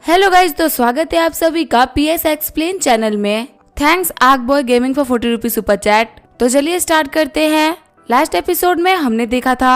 Hello guys, तो स्वागत है आप सभी का PS एक्सप्लेन चैनल में। थैंक्स आग boy gaming for 40 rupees super chat. तो चलिए स्टार्ट करते हैं। लास्ट एपिसोड में हमने देखा था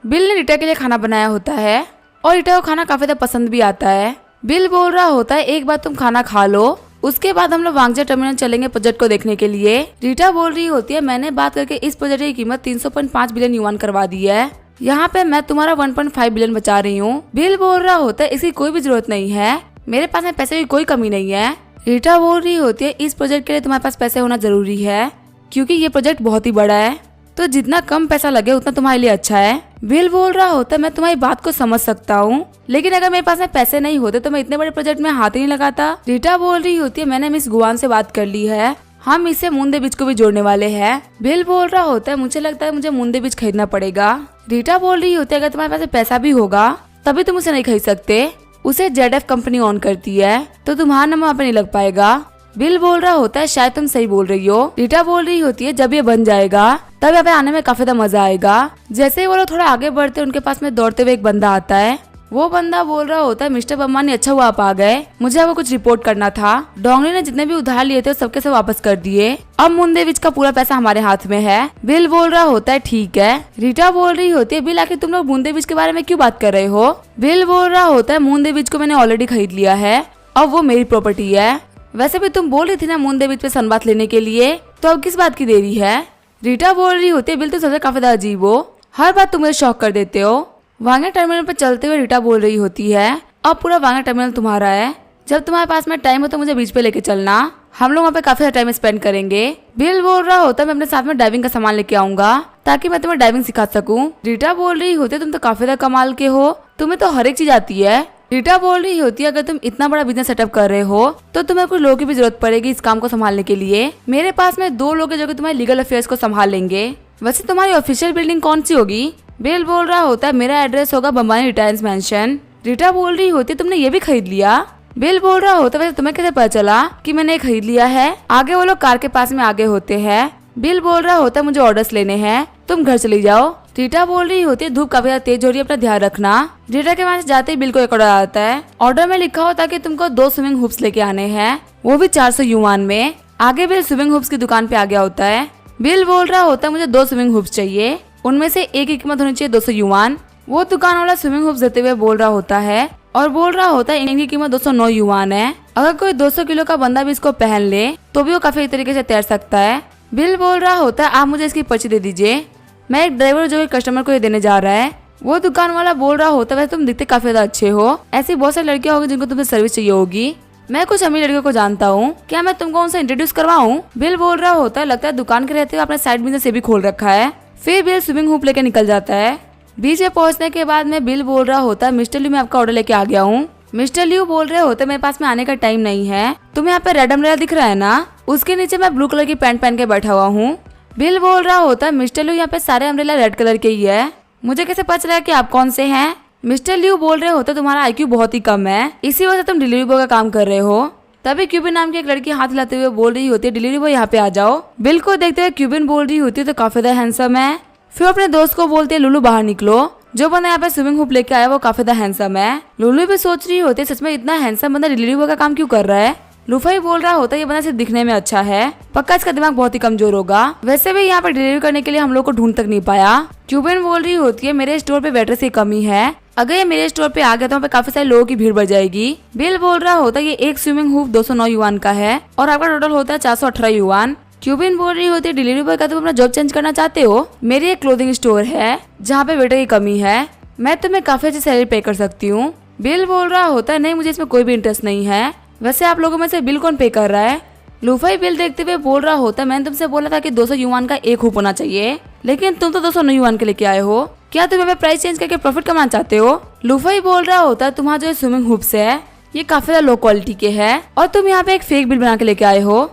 बिल ने रीटा के लिए खाना बनाया होता है और रीटा को खाना काफी ज्यादा पसंद भी आता है। बिल बोल रहा होता है एक बार तुम खाना खा लो, उसके बाद हम लोग वांगजा टर्मिनल चलेंगे प्रोजेक्ट को देखने के लिए। रीटा बोल रही होती है मैंने बात करके इस प्रोजेक्ट की कीमत 300.5 बिलियन युआन करवा दी है, यहाँ पे मैं तुम्हारा 1.5 बिलियन बचा रही हूँ। बिल बोल रहा होता है इसकी कोई भी जरूरत नहीं है, मेरे पास में पैसे की कोई कमी नहीं है। रीटा बोल रही होती है इस प्रोजेक्ट के लिए तुम्हारे पास पैसे होना जरूरी है क्योंकि ये प्रोजेक्ट बहुत ही बड़ा है, तो जितना कम पैसा लगे उतना तुम्हारे लिए अच्छा है। बिल बोल रहा होता है मैं तुम्हारी बात को समझ सकता हूँ, लेकिन अगर मेरे पास में पैसे नहीं होते तो मैं इतने बड़े प्रोजेक्ट में हाथ ही नहीं लगाता। रीटा बोल रही होती है मैंने मिस गुआन से बात कर ली है, हम इससे मुंदे बीच को भी जोड़ने वाले हैं। बिल बोल रहा होता है मुझे लगता है मुझे मुंदे बीच खरीदना पड़ेगा। रीटा बोल रही होती है अगर तुम्हारे पास पैसा भी होगा तभी तुम उसे नहीं खरीद सकते, उसे ZF कंपनी ऑन करती है तो तुम्हारा नाम वहाँ पे नहीं लग पाएगा। बिल बोल रहा होता है शायद तुम सही बोल रही हो। रीटा बोल रही होती है जब ये बन जाएगा तब यहाँ पे आने में काफी ज्यादा मजा आएगा। जैसे ही वो लोग थोड़ा आगे बढ़ते उनके पास में दौड़ते हुए एक बंदा आता है। वो बंदा बोल रहा होता है मिस्टर बम्मानी अच्छा हुआ आप आ गए, मुझे आपको कुछ रिपोर्ट करना था। डोंगली ने जितने भी उधार लिए थे सबके सब वापस कर दिए, अब मुंदे बीच का पूरा पैसा हमारे हाथ में है। बिल बोल रहा होता है ठीक है। रीटा बोल रही होती है बिल आखिर तुम लोग मुंदे बीच के बारे में क्यों बात कर रहे हो। बिल बोल रहा होता है मुंदे बीच को मैंने ऑलरेडी खरीद लिया है, अब वो मेरी प्रॉपर्टी है। वैसे भी तुम बोल रही थी ना मुंदे बीच पे सनबाथ लेने के लिए, तो अब किस बात की देरी है। रीटा बोल रही होती है बिल तुम सबसे काफी ज्यादा अजीब हो, हर बात तुम मुझे शॉक कर देते हो। वांगा टर्मिनल पर चलते हुए रीटा बोल रही होती है अब पूरा वांगा टर्मिनल तुम्हारा है, जब तुम्हारे पास में टाइम हो तो मुझे बीच पे लेके चलना, हम लोग वहाँ पे काफी टाइम स्पेंड करेंगे। बिल बोल रहा होता है मैं अपने साथ में डाइविंग का सामान लेके आऊंगा ताकि मैं तुम्हें डाइविंग सिखा सकूं। रीटा बोल रही होती है तुम तो काफी ज्यादा कमाल के हो, तुम्हें तो हर एक चीज आती है। रीटा बोल रही होती है अगर तुम इतना बड़ा बिजनेस सेटअप कर रहे हो तो तुम्हें कुछ लोगों की भी जरूरत पड़ेगी इस काम को संभालने के लिए। मेरे पास में 2 लोग हैं जो कि तुम्हारे लीगल अफेयर्स को संभाल लेंगे। वैसे तुम्हारी ऑफिशियल बिल्डिंग कौन सी होगी। बिल बोल रहा होता है मेरा एड्रेस होगा बम्बानी रिटायर्स मैंशन। रीटा बोल रही होती है तुमने ये भी खरीद लिया। बिल बोल रहा होता है वैसे तुम्हें कैसे पता चला कि मैंने ये खरीद लिया है। आगे वो लोग कार के पास में आगे होते हैं। बिल बोल रहा होता है मुझे ऑर्डर्स लेने हैं, तुम घर चली जाओ। रीटा बोल रही होती है धूप काफी ज्यादा तेज हो रही है, अपना ध्यान रखना। रीटा के वहाँ से जाते ही बिल को एक ऑर्डर आता है। ऑर्डर में लिखा होता है कि तुमको 2 स्विमिंग हुप्स लेके आने हैं, वो भी 400 युआन में। आगे बिल स्विमिंग हुप्स की दुकान पे आ गया होता है। बिल बोल रहा होता है मुझे 2 स्विमिंग हुप्स चाहिए, उनमें से एक की कीमत होनी चाहिए 200 युआन। वो दुकान वाला स्विमिंग हुप्स देते हुए बोल रहा होता है और बोल रहा होता है इनकी कीमत 209 युआन है, अगर कोई 200 किलो का बंदा भी इसको पहन ले तो भी वो काफी तरीके से तैर सकता है। बिल बोल रहा होता है आप मुझे इसकी पर्ची दे दीजिए, मैं एक ड्राइवर जो कस्टमर को ये देने जा रहा है। वो दुकान वाला बोल रहा होता है वैसे तुम दिखते काफी ज्यादा अच्छे हो, ऐसी बहुत सारी लड़कियां होगी जिनको तुम्हें सर्विस चाहिए होगी, मैं कुछ अमीर लड़कियों को जानता हूँ, क्या मैं तुमको उनसे इंट्रोड्यूस करवाऊँ। बिल बोल रहा होता है लगता है दुकान के रहते हुए अपने साइड बिजनेस से भी खोल रखा है। फिर बिल स्विमिंग हुप लेके निकल जाता है। बीच में पहुंचने के बाद में बिल बोल रहा होता है मिस्टर ल्यू मैं आपका ऑर्डर लेके आ गया हूँ। मिस्टर ल्यू बोल रहे होते मेरे पास में आने का टाइम नहीं है, तुम्हें यहाँ पे रेड अम्ब्रेला दिख रहा है ना, उसके नीचे मैं ब्लू कलर की पैंट पहन के बैठा हुआ हूँ। बिल बोल रहा होता है मिस्टर ल्यू यहाँ पे सारे अम्ब्रेला रेड कलर के ही है, मुझे कैसे पता चला कि आप कौन से हैं। मिस्टर ल्यू बोल रहे होते तुम्हारा IQ बहुत ही कम है, इसी वजह से तुम डिलीवरी बॉय का काम कर रहे हो। तभी क्यूबिन नाम की एक लड़की हाथ हिलाते हुए बोल रही होती है डिलीवरी बॉय यहाँ पे आ जाओ। बिल को देखते हुए क्यूबिन बोल रही होती है तो काफी ज्यादा हैंडसम है। फिर अपने दोस्त को बोलते हैं लुलू बाहर निकलो, जो बंदा यहाँ पे स्विमिंग हुप लेके आया वो काफी ज्यादा हैंडसम है। लुलू भी सोच रही होती है सच में इतना हैंडसम बंदा डिलीवरी बॉय का काम क्यों कर रहा है। लुफाई बोल रहा होता है ये बंदा सिर्फ दिखने में अच्छा है, पक्का इसका दिमाग बहुत ही कमजोर होगा, वैसे भी यहाँ पे डिलीवरी करने के लिए हम लोग को ढूंढ तक नहीं पाया। क्यूबिन बोल रही होती है मेरे स्टोर पे वेटर्स की कमी है, अगर ये मेरे स्टोर पे आ गया तो वहाँ पे काफी सारे लोगों की भीड़ बढ़ जाएगी। बिल बोल रहा होता है ये एक स्विमिंग हुप 209 युआन का है और आपका टोटल होता है 418 युआन। क्यूबिन बोल रही होती है डिलीवरी बॉय का तुम अपना जॉब चेंज करना चाहते हो, मेरी एक क्लोथिंग स्टोर है जहाँ पे वेटर की कमी है, मैं तुम्हें काफी अच्छी सैलरी पे कर सकती हूँ। बिल बोल रहा होता है नहीं मुझे इसमें कोई भी इंटरेस्ट नहीं है, वैसे आप लोगों में से बिल कौन पे कर रहा है। लूफाई बिल देखते हुए बोल रहा होता है मैंने तुमसे बोला था कि 200 युआन का एक हुप होना चाहिए, लेकिन तुम तो 209 युआन के लेके आए हो, क्या तुम हमें प्राइस चेंज करके प्रॉफिट कमाना चाहते हो। लूफाई बोल रहा होता है तुम्हारा जो स्विमिंग हुप्स है ये काफी ज्यादा लो क्वालिटी के है और तुम यहाँ पे एक फेक बिल बना के लेके आए हो।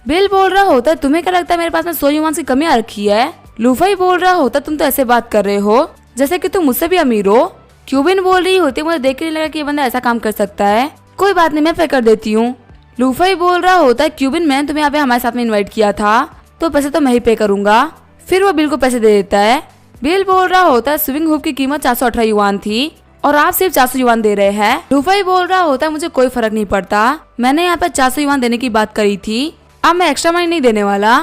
बिल बोल रहा होता है तुम्हें क्या लगता है मेरे पास में 100 युआन की कमी आ रखी है। लूफाई बोल रहा होता तुम तो ऐसे बात कर रहे हो जैसे कि तुम मुझसे भी अमीर हो। क्यूबिन बोल रही होती मुझे देख के नहीं लगा कि ये बंदा ऐसा काम कर सकता है, कोई बात नहीं मैं पे कर देती हूँ। लूफाई बोल रहा होता है क्यूबिन मैंने तुम्हें यहाँ पे हमारे साथ में इन्वाइट किया था तो पैसे तो मैं ही पे करूंगा। फिर वो बिल को पैसे दे देता है। बिल बोल रहा होता है स्विमिंग हुप की कीमत 418 युआन थी और आप सिर्फ 400 युआन दे रहे हैं। लूफई बोल रहा होता है मुझे कोई फर्क नहीं पड़ता, मैंने यहाँ पे 400 युआन देने की बात करी थी, अब मैं एक्स्ट्रा मनी नहीं देने वाला।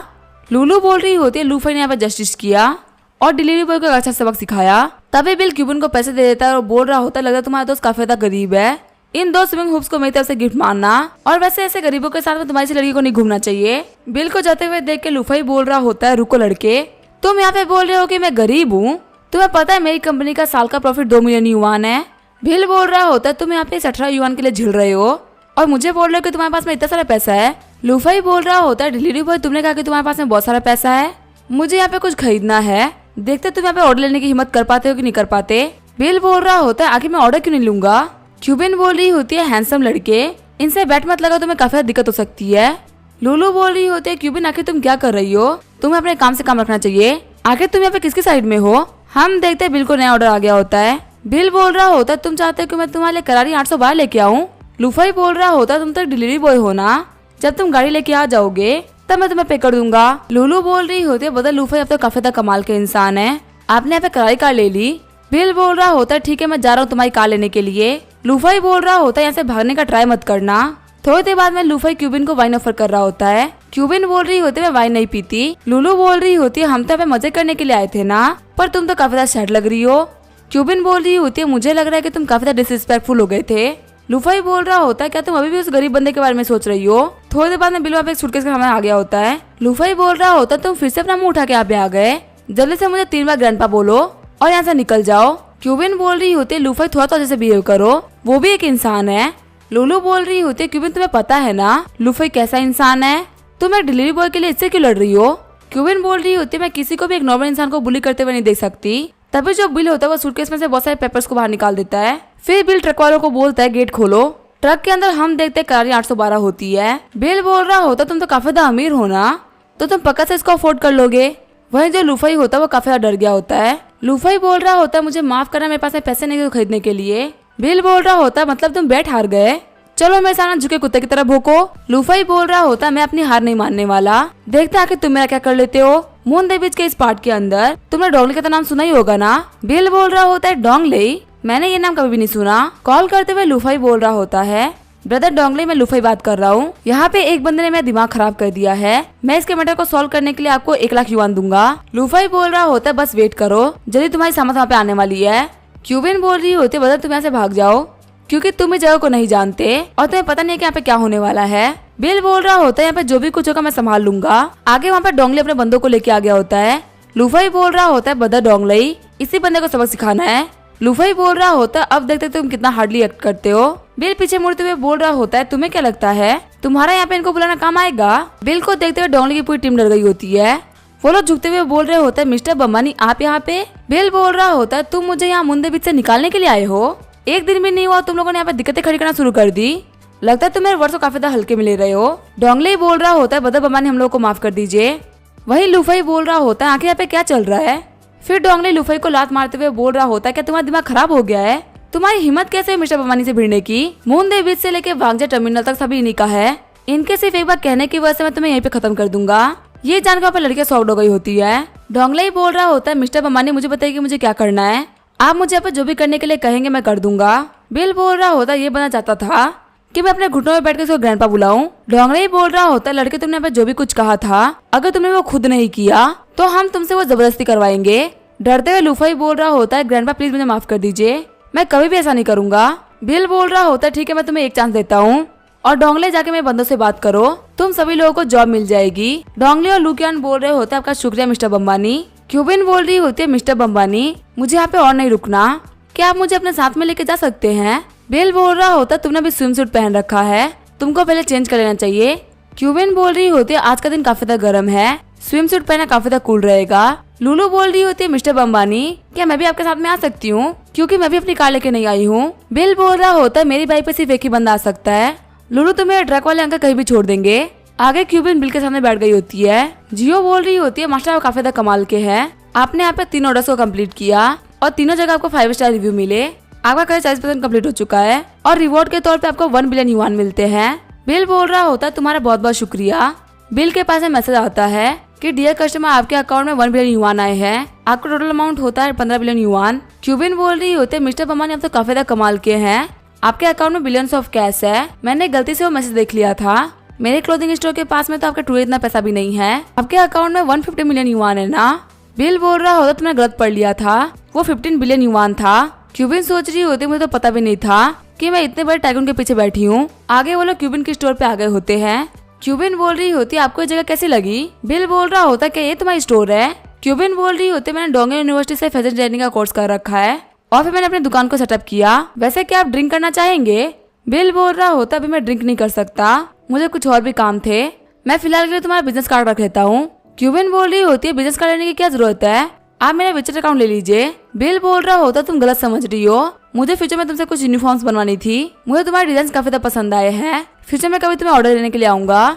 लूलू बोल रही होती है लूफई ने यहाँ पे जस्टिस किया और डिलीवरी बॉय को अच्छा सबक सिखाया। तभी बिल क्यूबिन को पैसे दे देता है और बोल रहा होता है लगता है तुम्हारा दोस्त काफी ज्यादा गरीब है, इन 2 स्विमिंग हुप्स को मेरी तरफ से गिफ्ट मानना, और वैसे ऐसे गरीबों के साथ में तुम्हारी सी लड़की को नहीं घूमना चाहिए। बिल को जाते हुए देख के लूफई बोल रहा होता है रुको लड़के, तुम यहाँ पे बोल रहे हो कि मैं गरीब हूँ, तुम्हें पता है मेरी कंपनी का साल का प्रॉफिट 2 मिलियन युआन है। बिल बोल रहा होता है तुम यहाँ पे 18 युआन के लिए झिल रहे हो और मुझे बोल रहे हो कि तुम्हारे पास में इतना सारा पैसा है। लूफई बोल रहा होता है डिलीवरी बॉय तुमने कहा कि तुम्हारे पास में बहुत सारा पैसा है, मुझे यहाँ पे कुछ खरीदना है, देखते तुम यहाँ पे ऑर्डर लेने की हिम्मत कर पाते हो कि नहीं कर पाते। बिल बोल रहा होता है आखिर मैं ऑर्डर क्यों नहीं लूंगा। क्यूबिन बोल रही होती है हैंडसम लड़के, इनसे बैट मत लगा, तुम्हें काफी दिक्कत हो सकती है। लूलू बोल रही होती है क्यूबिन आखिर तुम क्या कर रही हो, तुम्हें अपने काम से काम रखना चाहिए, आखिर तुम यहाँ पे किसकी साइड में हो। हम देखते हैं बिल को नया ऑर्डर आ गया होता है। बिल बोल रहा होता है तुम चाहते हो कि मैं तुम्हारे लिए करारी 812 लेके आऊँ। लूफई बोल रहा होता है तुम तो डिलीवरी बॉय हो ना, जब तुम गाड़ी लेके आ जाओगे तब मैं तुम्हें पे कर दूंगा। लूलू बोल रही होती है बदल लूफई अब तो काफी ज्यादा कमाल के इंसान है, आपने यहाँ पे करारी कार ले ली। बिल बोल रहा होता है ठीक है मैं जा रहा हूँ तुम्हारी कार लेने के लिए। लूफई बोल रहा होता है यहाँ से भागने का ट्राई मत करना। थोड़ी देर बाद में लूफई क्यूबिन को वाइन ऑफर कर रहा होता है। क्यूबिन बोल रही होती है मैं वाइन नहीं पीती। लूलू बोल रही होती है हम तो यहाँ पे मजे करने के लिए आए थे ना, पर तुम तो काफी ज्यादा सैड लग रही हो। क्यूबिन बोल रही होती है मुझे लग रहा है कि तुम काफी ज्यादा डिसरिस्पेक्टफुल हो गए थे। लूफई बोल रहा होता है क्या तुम अभी भी उस गरीब बंदे के बारे में सोच रही हो। थोड़ी देर बाद में बिल वहाँ पे एक सूटकेस का सामान आ गया होता है। लूफई बोल रहा होता है तुम फिर से अपना मुंह उठा के यहाँ पे आ गए, जल्दी से मुझे 3 बार ग्रैंडपा बोलो और यहाँ से निकल जाओ। क्यूबिन बोल रही होती है लूफई थोड़ा तो जैसे बिहेव करो, वो भी एक इंसान है। लूलू बोल रही होती है क्यूबिन तुम्हें पता है ना लूफई कैसा इंसान है, तुम एक डिलीवरी बॉय के लिए इससे क्यों लड़ रही हो। क्यूबिन बोल रही होती है मैं किसी को भी एक नॉर्मल इंसान को बुली करते हुए नहीं देख सकती। तभी जो बिल होता है वो सूटकेस में से बहुत सारे पेपर्स को बाहर निकाल देता है। फिर बिल ट्रक वालों को बोलता है गेट खोलो। ट्रक के अंदर हम देखते हैं करारी 812 होती है। बिल बोल रहा होता तुम तो काफी ज्यादा अमीर हो ना, तो तुम पक्का से इसको अफोर्ड कर लोगे। वहीं जो लूफई होता है वो काफी ज्यादा डर गया होता है। लूफई बोल रहा होता है मुझे माफ करना, मेरे पास में पैसे नहीं खरीदने के लिए। बिल बोल रहा होता है मतलब तुम बैट हार गए, चलो मेरे सामने झुके कुत्ते की तरह भोंको। लूफई बोल रहा होता है मैं अपनी हार नहीं मानने वाला, देखते आखिर तुम मेरा क्या कर लेते हो। मून दे बीच के इस पार्ट के अंदर तुमने डोंगले का तो नाम सुना ही होगा ना। बिल बोल रहा होता है डोंगले, मैंने ये नाम कभी भी नहीं सुना। कॉल करते हुए लूफई बोल रहा होता है ब्रदर डोंगले मैं लूफई बात कर रहा हूँ, यहाँ पे एक बंदे ने मेरा दिमाग खराब कर दिया है, मैं इसके मैटर को सॉल्व करने के लिए आपको 1 लाख युआन दूंगा। लूफई बोल रहा होता है बस वेट करो, जल्दी तुम्हारी समझ वहाँ पे आने वाली है। क्यूबिन बोल रही होती है ब्रदर तुम यहाँ से भाग जाओ, क्योंकि तुम इस जगह को नहीं जानते और तुम्हें पता नहीं है कि यहाँ पे क्या होने वाला है। बिल बोल रहा होता है यहाँ पे जो भी कुछ होगा मैं संभाल लूंगा। आगे वहाँ पे डोंगले अपने बंदों को लेके आ गया होता है। लूफई बोल रहा होता है ब्रदर डोंगले इसी बंदे को सबक सिखाना है। लूफई बोल रहा होता है अब देखते तुम कितना हार्डली एक्ट करते हो। बिल पीछे मुड़ते हुए बोल रहा होता है तुम्हें क्या लगता है तुम्हारा यहाँ पे इनको बुलाना काम आएगा। बिल को देखते हुए डोंगले की पूरी टीम डर गई होती है। वो लोग झुकते हुए बोल रहे होते हैं मिस्टर बम्बानी आप यहाँ पे। बिल बोल रहा होता है तुम मुझे यहाँ मुंदे बीच से निकालने के लिए आए हो, एक दिन भी नहीं हुआ तुम लोगों ने यहाँ पे दिक्कतें खड़ी करना शुरू कर दी, लगता है तुम मेरे वर्षों काफी ज्यादा हल्के में ले रहे हो। डोंगले बोल रहा होता है ब्रदर बम्बानी हम लोग को माफ कर दीजिए। वही लूफई बोल रहा होता है आखिर यहाँ पे क्या चल रहा है। फिर डोंगले लूफई को लात मारते हुए बोल रहा होता है क्या तुम्हारा दिमाग खराब हो गया है, तुम्हारी हिम्मत कैसे है मिस्टर बम्बानी से भिड़ने की। मून दे बीच से लेके वांगजे टर्मिनल तक सभी इन्हीं का है, इनके सिर्फ एक बार कहने की वजह से मैं तुम्हें यहीं पे खत्म कर दूंगा। ये जानकर वहाँ पे लड़कियां सॉफ्ट हो गई होती है। डोंगले ही बोल रहा होता है मिस्टर बम्बानी मुझे बताइए कि मुझे क्या करना है, आप मुझे यहाँ पे जो भी करने के लिए कहेंगे मैं कर दूंगा। बिल बोल रहा होता है ये बनना चाहता था कि मैं अपने घुटनों में बैठ के उसको ग्रैंडपा बुलाऊं। डोंगले ही बोल रहा होता है लड़के तुमने यहाँ पे जो भी कुछ कहा था अगर तुमने वो खुद नहीं किया तो हम तुमसे वो जबरदस्ती करवाएंगे। डरते हुए लूफई बोल रहा होता है ग्रैंडपा प्लीज मुझे माफ कर दीजिए, मैं कभी भी ऐसा नहीं करूंगा। बिल बोल रहा होता है ठीक है मैं तुम्हें एक चांस देता हूँ और डोंगले जाके मेरे बंदों से बात करो, तुम सभी लोगों को जॉब मिल जाएगी। डोंगले और लुकियान बोल रहे होते हैं आपका शुक्रिया मिस्टर बम्बानी। क्यूबिन बोल रही होती है मिस्टर बम्बानी मुझे यहाँ पे और नहीं रुकना, क्या आप मुझे अपने साथ में लेके जा सकते हैं। बिल बोल रहा होता है तुमने भी स्विम सूट पहन रखा है, तुमको पहले चेंज कर लेना चाहिए। क्यूबिन बोल रही होती है आज का दिन काफी ज्यादा गर्म है, स्विम सूट पहना काफी ज्यादा कूल रहेगा। लूलू बोल रही होती है मिस्टर बम्बानी क्या मैं भी आपके साथ में आ सकती हूँ, क्योंकि मैं भी अपनी कार लेके नहीं आई हूँ। बिल बोल रहा होता है मेरी बाइक पे सिर्फ एक ही बंदा आ सकता है, लूलू तुम्हें ट्रक वाले अंकल कहीं भी छोड़ देंगे। आगे क्यूबिन बिल के सामने बैठ गई होती है। जियो बोल रही होती है मास्टर आप काफी ज्यादा कमाल के हैं, आपने यहाँ पे 3 ऑर्डर्स को कम्प्लीट किया और तीनों जगह आपको 5 स्टार रिव्यू मिले, आपका करीब 40% कम्प्लीट हो चुका है और रिवॉर्ड के तौर पे आपको 1 बिलियन युआन मिलते हैं। बिल बोल रहा होता है तुम्हारा बहुत बहुत शुक्रिया। बिल के पास मैसेज आता है कि डियर कस्टमर, आपके अकाउंट में 1 बिलियन युआन आए हैं। आपका टोटल अमाउंट होता है 15 बिलियन युआन। क्यूबिन बोल रही होते मिस्टर बम्बानी, आप तो काफी ज्यादा कमाल के हैं, आपके अकाउंट में बिलियंस ऑफ कैश है। मैंने गलती से वो मैसेज देख लिया था। मेरे क्लोथिंग स्टोर के पास में तो आपका टूर इतना पैसा भी नहीं है। आपके अकाउंट में 150 मिलियन युआन है ना। बिल बोल रहा होता तुमने गलत पढ़ लिया था, वो 15 बिलियन युआन था। क्यूबिन सोच रही होती मुझे तो पता भी नहीं था कि मैं इतने बड़े टाइकून के पीछे बैठी हूँ। आगे वो लोग क्यूबिन के स्टोर पे आ गए होते हैं। क्यूबिन बोल रही होती आपको ये जगह कैसी लगी। बिल बोल रहा होता कि ये तुम्हारी स्टोर है। क्यूबिन बोल रही होती मैंने डोंगे यूनिवर्सिटी से फैशन डिजाइनिंग का कोर्स कर रखा है और फिर मैंने अपनी दुकान को सेटअप किया। वैसे क्या आप ड्रिंक करना चाहेंगे। बिल बोल रहा होता अभी मैं ड्रिंक नहीं कर सकता, मुझे कुछ और भी काम थे। मैं फिलहाल के लिए तुम्हारा बिजनेस कार्ड रख लेता हूँ। क्यूबिन बोल रही होती है बिजनेस कार्ड लेने की क्या जरूरत है, आप मेरा विचित्र अकाउंट ले लीजिए। बिल बोल रहा होता तुम गलत समझ रही हो, मुझे फ्यूचर में तुमसे कुछ यूनिफॉर्म्स बनवानी थी। मुझे तुम्हारे डिजाइन काफी ज्यादा पसंद आए हैं, फ्यूचर में कभी तुम्हें ऑर्डर लेने के लिए आऊंगा।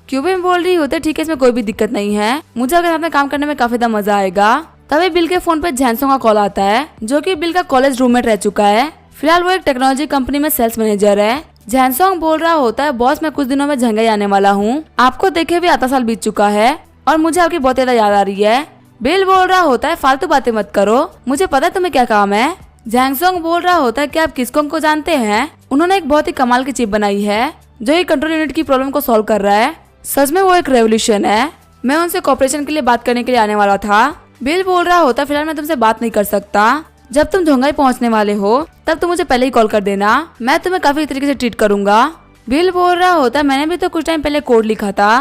क्यूबिन बोल रही होते ठीक है, इसमें कोई भी दिक्कत नहीं है, मुझे अगर साथ में काम करने में काफी ज्यादा मजा आएगा। तभी बिल के फोन पे जैनसोंग का कॉल आता है, जो कि बिल का कॉलेज रूममेट रह चुका है। फिलहाल वो एक टेक्नोलॉजी कंपनी में सेल्स मैनेजर है। जैनसोंग बोल रहा होता है बॉस, मैं कुछ दिनों में झंगाई आने वाला हूँ, आपको देखे भी आधा साल बीत चुका है और मुझे आपकी बहुत ज्यादा याद आ रही है। बिल बोल रहा होता है फालतू बातें मत करो, मुझे पता है तुम्हें क्या काम है। जैनसोंग बोल रहा होता है कि आप किसकोंग को जानते हैं, उन्होंने एक बहुत ही कमाल की चिप बनाई है जो ये कंट्रोल यूनिट की प्रॉब्लम को सॉल्व कर रहा है। सच में वो एक रेवोल्यूशन है। मैं उनसे कॉपरेशन के लिए बात करने के लिए आने वाला था। बिल बोल रहा होता फिलहाल मैं तुमसे बात नहीं कर सकता, जब तुम झोंगाई पहुंचने वाले हो तब तुम मुझे पहले ही कॉल कर देना, मैं तुम्हें काफी तरीके से ट्रीट करूंगा। बिल बोल रहा होता मैंने भी तो कुछ टाइम पहले कोड लिखा था,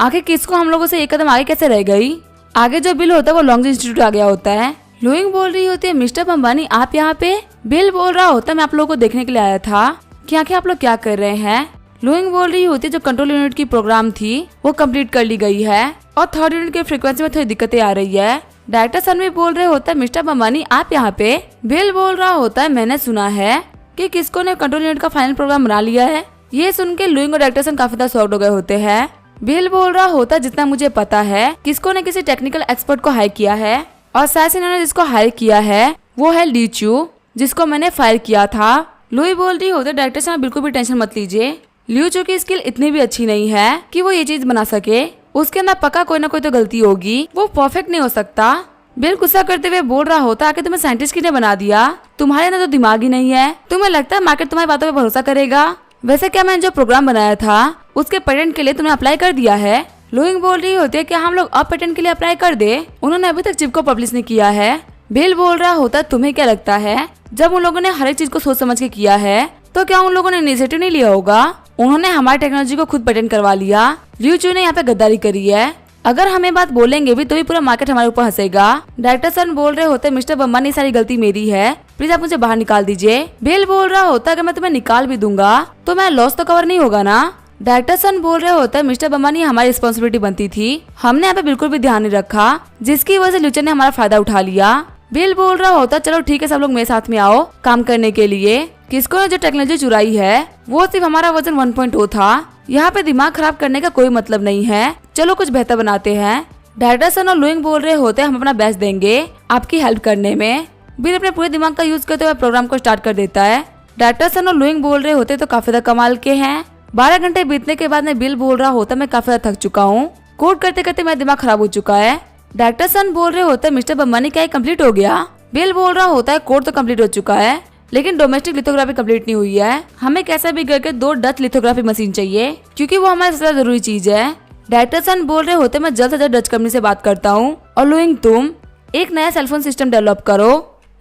आखिर किसको हम लोगों से एक कदम आगे कैसे रह गई। आगे जो बिल होता है वो लॉन्ग इंस्टीट्यूट आ गया होता है। लुइंग बोल रही होती है मिस्टर बम्बानी आप यहाँ पे। बिल बोल रहा होता मैं आप लोगों को देखने के लिए आया था कि आखिर आप लोग क्या कर रहे हैं। लुइंग बोल रही होती जो कंट्रोल यूनिट की प्रोग्राम थी वो कंप्लीट कर ली गई है और थर्ड यूनिट की फ्रीक्वेंसी में थोड़ी दिक्कतें आ रही है। डायरेक्टर सन भी बोल रहे होता है मिस्टर बम्बानी आप यहाँ पे। बिल बोल रहा होता है मैंने सुना है कि किसको ने कंट्रोल यूनिट का फाइनल प्रोग्राम बना लिया है। ये सुन के लुइंग और डायरेक्टर सन काफी ज्यादा शॉक्ड हो गए होते हैं। बिल बोल रहा होता जितना मुझे पता है किसको ने किसी टेक्निकल एक्सपर्ट को हायर किया है और शायद इन्होंने जिसको हायर किया है वो है ली चू, जिसको मैंने फायर किया था। लुई बोल रही होते डायरेक्टर सन बिल्कुल भी टेंशन मत लीजिए, लियू चू की स्किल इतनी भी अच्छी नहीं है कि वो ये चीज बना सके, उसके अंदर पक्का कोई ना कोई तो गलती होगी, वो परफेक्ट नहीं हो सकता। बिल गुस्सा करते हुए बोल रहा होता आखिर तुम्हें साइंटिस्ट किसने बना दिया, तुम्हारे अंदर तो दिमाग ही नहीं है, तुम्हें लगता है मार्केट तुम्हारी बातों पे भरोसा करेगा। वैसे क्या मैंने जो प्रोग्राम बनाया था उसके पेटेंट के लिए तुमने अप्लाई कर दिया है। लुइंग बोल रही होती है कि हम लोग अब पेटेंट के लिए अप्लाई कर दे, उन्होंने अभी तक चिप को पब्लिश नहीं किया है। बिल बोल रहा होता तुम्हें क्या लगता है जब उन लोगों ने हर एक चीज को सोच समझ के किया है तो क्या उन लोगों ने इनिशिएटिव नहीं लिया होगा, उन्होंने हमारी टेक्नोलॉजी को खुद पेटेंट करवा लिया। लियू चू ने यहाँ पे गद्दारी करी है, अगर हमें बात बोलेंगे भी तो भी पूरा मार्केट हमारे ऊपर हंसेगा। डायरेक्टर सन बोल रहे होते मिस्टर बम्बानी सारी गलती मेरी है, प्लीज आप मुझे बाहर निकाल दीजिए। बिल बोल रहा होता अगर मैं तुम्हें निकाल भी दूंगा तो मैं लॉस तो कवर नहीं होगा ना। डायरेक्टर सन बोल रहे होता मिस्टर बम्बानी हमारी रिस्पॉन्सिबिलिटी बनती थी, हमने यहाँ पे बिल्कुल भी ध्यान नहीं रखा, जिसकी वजह से ल्यूचर ने हमारा फायदा उठा लिया। बिल बोल रहा होता चलो ठीक है सब लोग मेरे साथ में आओ काम करने के लिए। किसको ने जो टेक्नोलॉजी चुराई है वो सिर्फ हमारा वर्जन 1.0 था, यहाँ पे दिमाग खराब करने का कोई मतलब नहीं है, चलो कुछ बेहतर बनाते हैं। डायरेक्टर सन और लुइंग बोल रहे होते हम अपना बेस्ट देंगे आपकी हेल्प करने में। बिल अपने पूरे दिमाग का यूज करते हुए प्रोग्राम को स्टार्ट कर देता है। डायरेक्टर सन और लुइंग बोल रहे होते तो काफी ज्यादा कमाल के हैं। 12 घंटे बीतने के बाद में बिल बोल रहा होता मैं काफी ज्यादा थक चुका हूँ, कोड करते करते मेरा दिमाग खराब हो चुका है। डायरेक्टर सन बोल रहे होते मिस्टर बम्बानी क्या कंप्लीट हो गया। बिल बोल रहा होता है कोड तो कंप्लीट हो चुका है लेकिन डोमेस्टिक लिथोग्राफी कंप्लीट नहीं हुई है, हमें कैसा भी करके 2 डच लिथोग्राफी मशीन चाहिए क्योंकि वो हमारे सबसे जरूरी चीज है। डायरेक्टर सन बोल रहे होते मैं जल्द से जल्द डच कंपनी से बात करता हूँ और लुइंग तुम एक नया सेलफोन सिस्टम डेवलप करो,